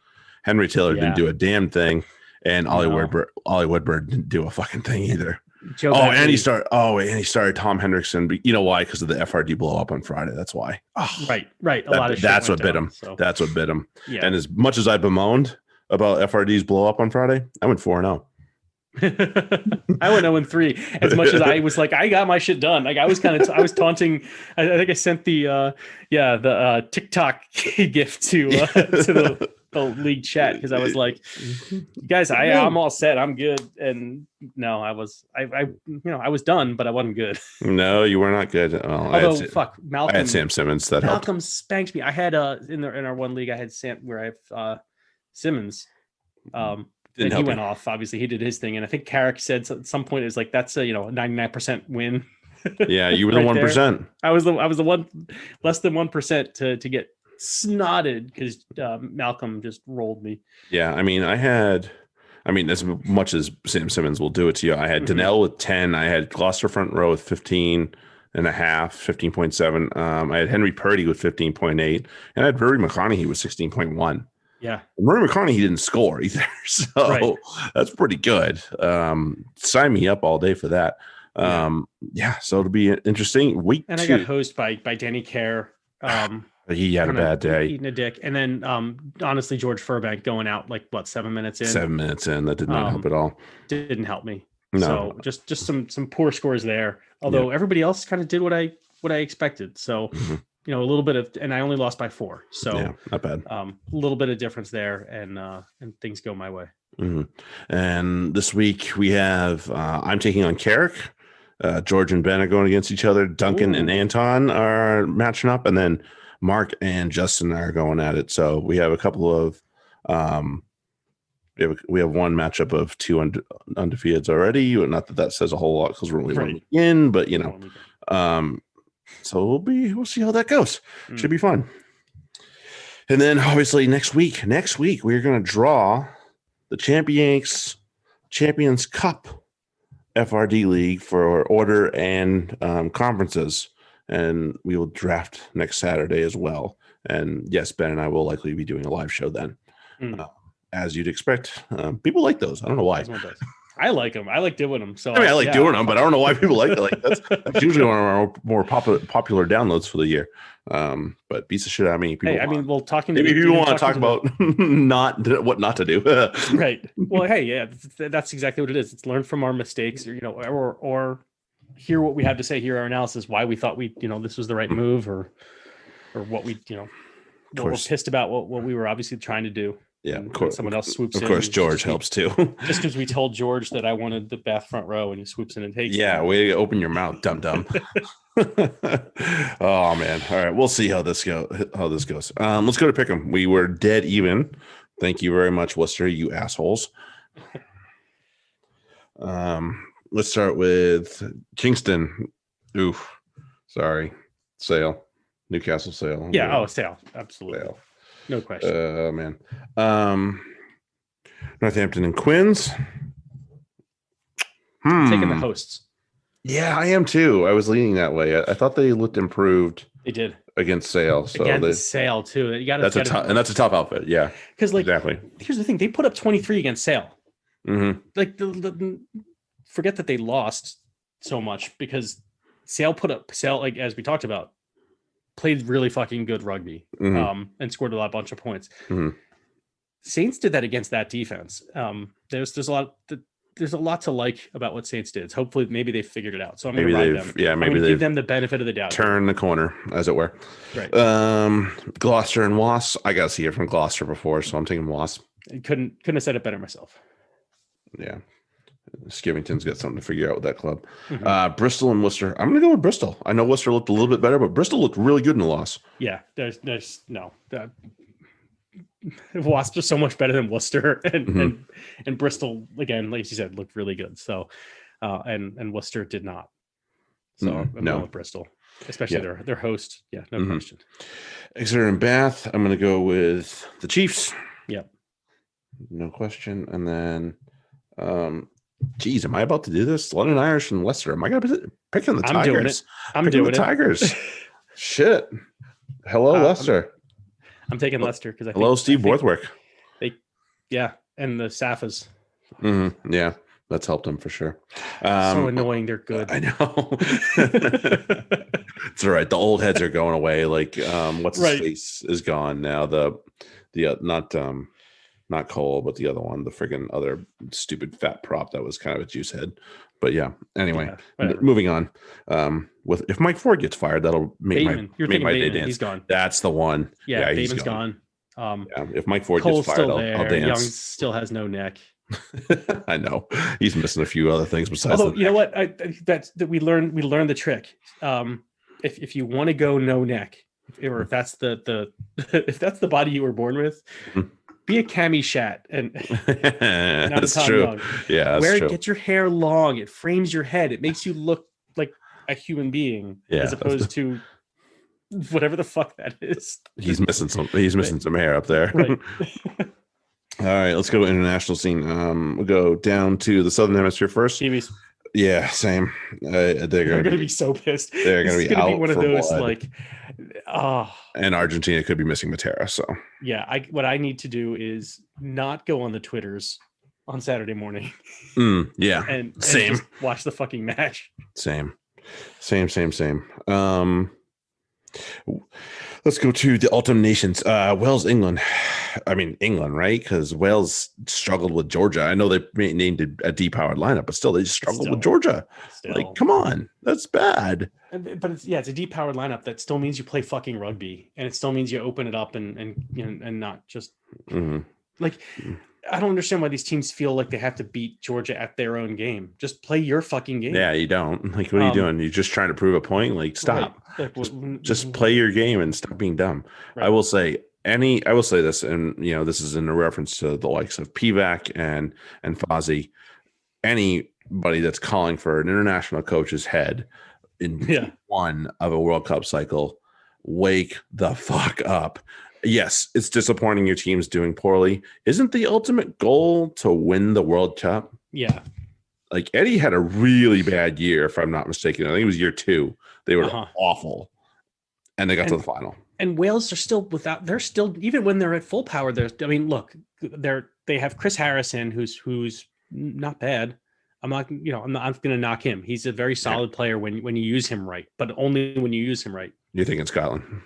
Henry Taylor didn't do a damn thing, and Ollie Woodward didn't do a fucking thing either. And he started Tom Hendrickson, but you know why? Because of the FRD blow up on Friday. That's why. Oh, right. That's what bit him. So. That's what bit him. Yeah. And as much as I bemoaned about FRD's blow up on Friday, I went 4-0. I went 0-3. As much as I was like, I got my shit done. Like I was I was taunting. I think I sent the TikTok gift to the league chat because I was like, guys, I'm all set. I'm good. And no, I was done, but I wasn't good. No, you were not good. Well, Malcolm. I had Sam Simmons. Malcolm spanked me. I had in our one league, I had Sam where I have Simmons. And he went off. Obviously, he did his thing, and I think Carrick said at some point it was like that's a 99% win. Yeah, you were the 1%. I was the one less than 1% to get snotted because Malcolm just rolled me. Yeah, as much as Sam Simmons will do it to you, I had Donnell with 10. I had Gloucester front row with 15.5, 15.7. I had Henry Purdy with 15.8, and I had Rory McConaughey with 16.1. Yeah. Rory McConaughey didn't score either. So that's pretty good. Sign me up all day for that. So it'll be an interesting week. And I got hosed by Danny Kerr. He had a bad day. Eating a dick. And then honestly, George Furbank going out 7 minutes in. 7 minutes in. That did not help at all. Didn't help me. No. So just some poor scores there. Although everybody else kind of did what I expected. So a little bit of, and I only lost by 4. So not bad. A little bit of difference there, and things go my way. And this week we have I'm taking on Carrick. George and Ben are going against each other. Duncan and Anton are matching up, and then Mark and Justin are going at it. So we have a couple of we have one matchup of 2 undefeateds already. Not that says a whole lot because we're only one in, but so we'll see how that goes. Should be fun. And then obviously next week we're going to draw the Champi-Yanks Champions Cup FRD League for order and conferences. and we will draft next Saturday as well. And yes, Ben and I will likely be doing a live show then, as you'd expect. People like those. I don't know why. I like them. I like doing them. So I like doing them, but I don't know why people like it. Like that's usually one of our more popular downloads for the year. But beats the shit out of me. People talking to maybe people want to talk about what not to do. Right. Well, hey, yeah, that's exactly what it is. It's learn from our mistakes, or hear what we have to say, hear our analysis, why we thought this was the right move, or what we what we're pissed about, what we were obviously trying to do. Yeah, of course. Someone else swoops in. Of course, George helps too. Just because we told George that I wanted the Bath front row, and he swoops in and takes. Yeah, way to open your mouth, dum. Oh man! All right, we'll see how this goes. Let's go to pick 'em. We were dead even. Thank you very much, Worcester, you assholes. Let's start with Kingston. Oof, sorry, Sale, Newcastle Sale. Yeah, Sale, absolutely. Sale. No question. Oh man. Northampton and Quins. Taking the hosts. Yeah, I am too. I was leaning that way. I thought they looked improved. They did against Sale. So against Sale too. You got that's a tough outfit. Yeah, because exactly. Here's the thing: they put up 23 against Sale. Mm-hmm. Like forget that they lost so much, because Sale like as we talked about, played really fucking good rugby, and scored a bunch of points. Mm-hmm. Saints did that against that defense. There's a lot to like about what Saints did. Hopefully, maybe they figured it out. So I'm going to ride them. Yeah, maybe they give them the benefit of the doubt. Turn the corner, as it were. Right. Gloucester and Wasp. I got to see it from Gloucester before, so I'm taking Wasp. Couldn't have said it better myself. Yeah. Skivington's got something to figure out with that club. Mm-hmm. Bristol and Worcester. I'm going to go with Bristol. I know Worcester looked a little bit better, but Bristol looked really good in the loss. Yeah, there's no. Wasp are so much better than Worcester, and Bristol, again, like you said, looked really good. So, and Worcester did not. So I'm going with Bristol, especially their host. Yeah, no question. Exeter and Bath. I'm going to go with the Chiefs. Yep, no question. And then, geez, am I about to do this? London Irish and Leicester. Am I going to be picking the Tigers? I'm doing it. I'm doing the Tigers. Shit. Hello, Leicester. I'm taking Leicester because hello, Steve Borthwick. And the Safas. Mm-hmm. Yeah, that's helped them for sure. So annoying. They're good. I know. It's all right. The old heads are going away. Like, what's his face is gone now. The not Cole, but the other one, the friggin' other stupid fat prop that was kind of a juice head. But yeah. Anyway, moving on. If Mike Ford gets fired, that'll make my day dance. He's gone. That's the one. Yeah, he's gone. If Mike Ford Cole's gets fired, I'll dance. Young still has no neck. I know he's missing a few other things besides. Although you know what, that we learned the trick. If you want to go no neck, or if that's the if that's the body you were born with. Be a cami shat and that's true. Young. Yeah, that's true. Get your hair long. It frames your head. It makes you look like a human being, as opposed to whatever the fuck that is. He's missing some hair up there. Right. All right, let's go to international scene. We'll go down to the Southern Hemisphere first. Kiwis. Yeah, same. They're going to be so pissed. They're going to be out one of those blood. Like, and Argentina could be missing Matera. So yeah, what I need to do is not go on the Twitters on Saturday morning. Yeah, and same. Just watch the fucking match. Same. Let's go to the Ultimate Nations. Wales, England. I mean, England, right? Because Wales struggled with Georgia. I know they named it a depowered lineup, but still, they just struggled with Georgia. Like, come on, that's bad. But it's a depowered lineup. That still means you play fucking rugby, and it still means you open it up and not just like. I don't understand why these teams feel like they have to beat Georgia at their own game. Just play your fucking game. Yeah, you don't. Like, what are you doing? You're just trying to prove a point? Like, stop. Right. Just play your game and stop being dumb. Right. I will say this, and this is in a reference to the likes of Pivac and Fozzie. Anybody that's calling for an international coach's head in one of a World Cup cycle, wake the fuck up. Yes, it's disappointing your team's doing poorly. Isn't the ultimate goal to win the World Cup? Yeah. Like Eddie had a really bad year, if I'm not mistaken. I think it was year 2. They were awful, and they got to the final. And Wales are still without. They're still, even when they're at full power. Look, they have Chris Harrison, who's not bad. I'm not going to knock him. He's a very solid player when you use him right, but only when you use him right. You're thinking Scotland.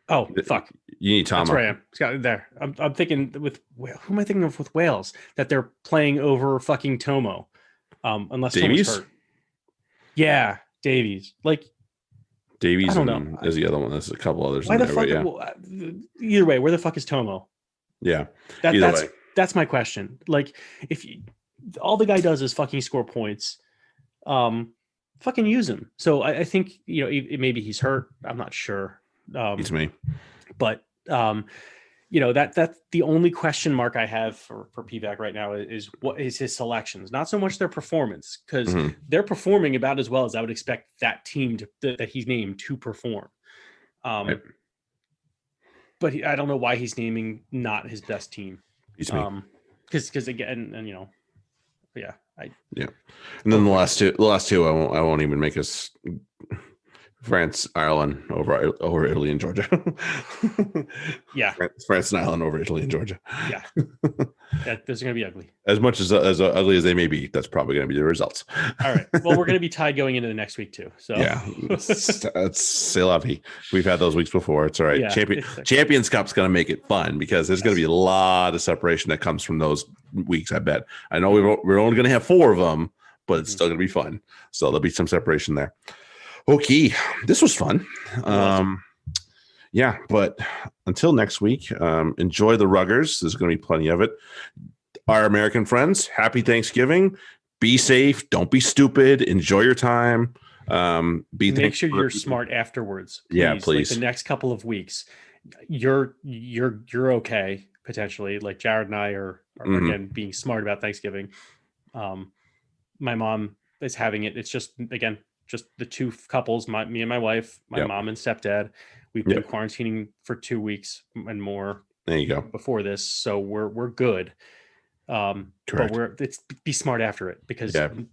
Oh, fuck. You need Tom. That's where I am. Scotland there. I'm thinking who am I thinking of with Wales? That they're playing over fucking Tomo. Unless Davies? Tomo's hurt. Yeah, Davies. Like Davies I don't know. Is the other one. There's a couple others. Why the fuck? Either way, where the fuck is Tomo? Yeah. That's my question. Like, if all the guy does is fucking score points, fucking use him. So I think maybe he's hurt. I'm not sure. It's me. But that's the only question mark I have for PVAC right now is what is his selections, not so much their performance, because they're performing about as well as I would expect that team that he's named to perform. Right. But I don't know why he's naming not his best team. Because again, and yeah. And then the last two, I won't even make us. France, Ireland over Italy and Georgia. Yeah. France and Ireland over Italy and Georgia. Yeah. Those are going to be ugly. As much as ugly as they may be, that's probably going to be the results. All right. Well, we're going to be tied going into the next week too. So yeah, that's c'est la vie. We've had those weeks before. It's all right. Yeah, Champions Cup's going to make it fun because there's going to be a lot of separation that comes from those weeks. I bet. I know we're only going to have 4 of them, but it's still going to be fun. So there'll be some separation there. Okay, this was fun. Yeah, but until next week, enjoy the Ruggers. There's going to be plenty of it. Our American friends, happy Thanksgiving. Be safe. Don't be stupid. Enjoy your time. Make sure you're smart afterwards. Please. Yeah, please. Like the next couple of weeks, you're okay potentially. Like Jared and I are again being smart about Thanksgiving. My mom is having it. It's just the 2 couples, me and my wife, my mom and stepdad. We've been quarantining for 2 weeks and more. There you go. Before this, so we're good. But be smart after it because there's going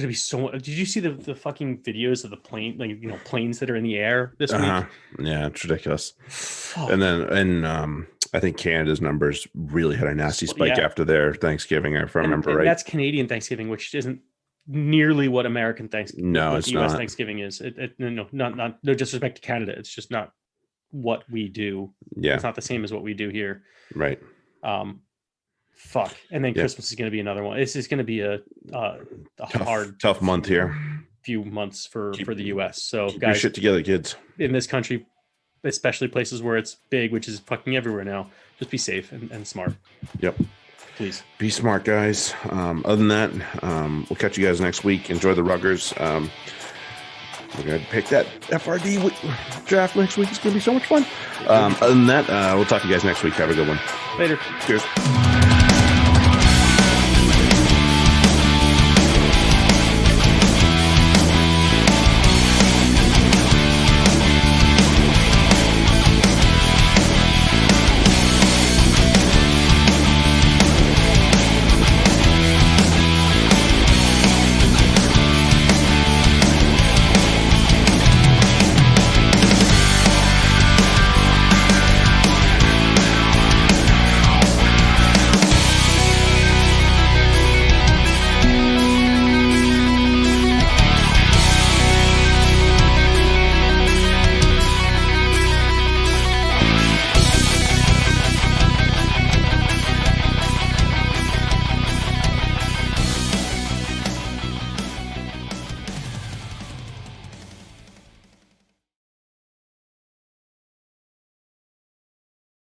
to be so. Did you see the fucking videos of the plane, planes that are in the air this week? Yeah, it's ridiculous. And then I think Canada's numbers really had a nasty spike after their Thanksgiving, if I remember right. That's Canadian Thanksgiving, which isn't nearly what American Thanksgiving. No, it's US not. Thanksgiving is. No disrespect to Canada. It's just not what we do. Yeah, it's not the same as what we do here. Right. Fuck. And then Christmas is going to be another one. This is going to be a tough month here. Few months for the US. So keep guys, your shit together, kids. In this country, especially places where it's big, which is fucking everywhere now. Just be safe and smart. Yep. Please be smart, guys. Other than that, we'll catch you guys next week. Enjoy the Ruggers. We're going to pick that FRD draft next week. It's going to be so much fun. Other than that, we'll talk to you guys next week. Have a good one. Later. Cheers.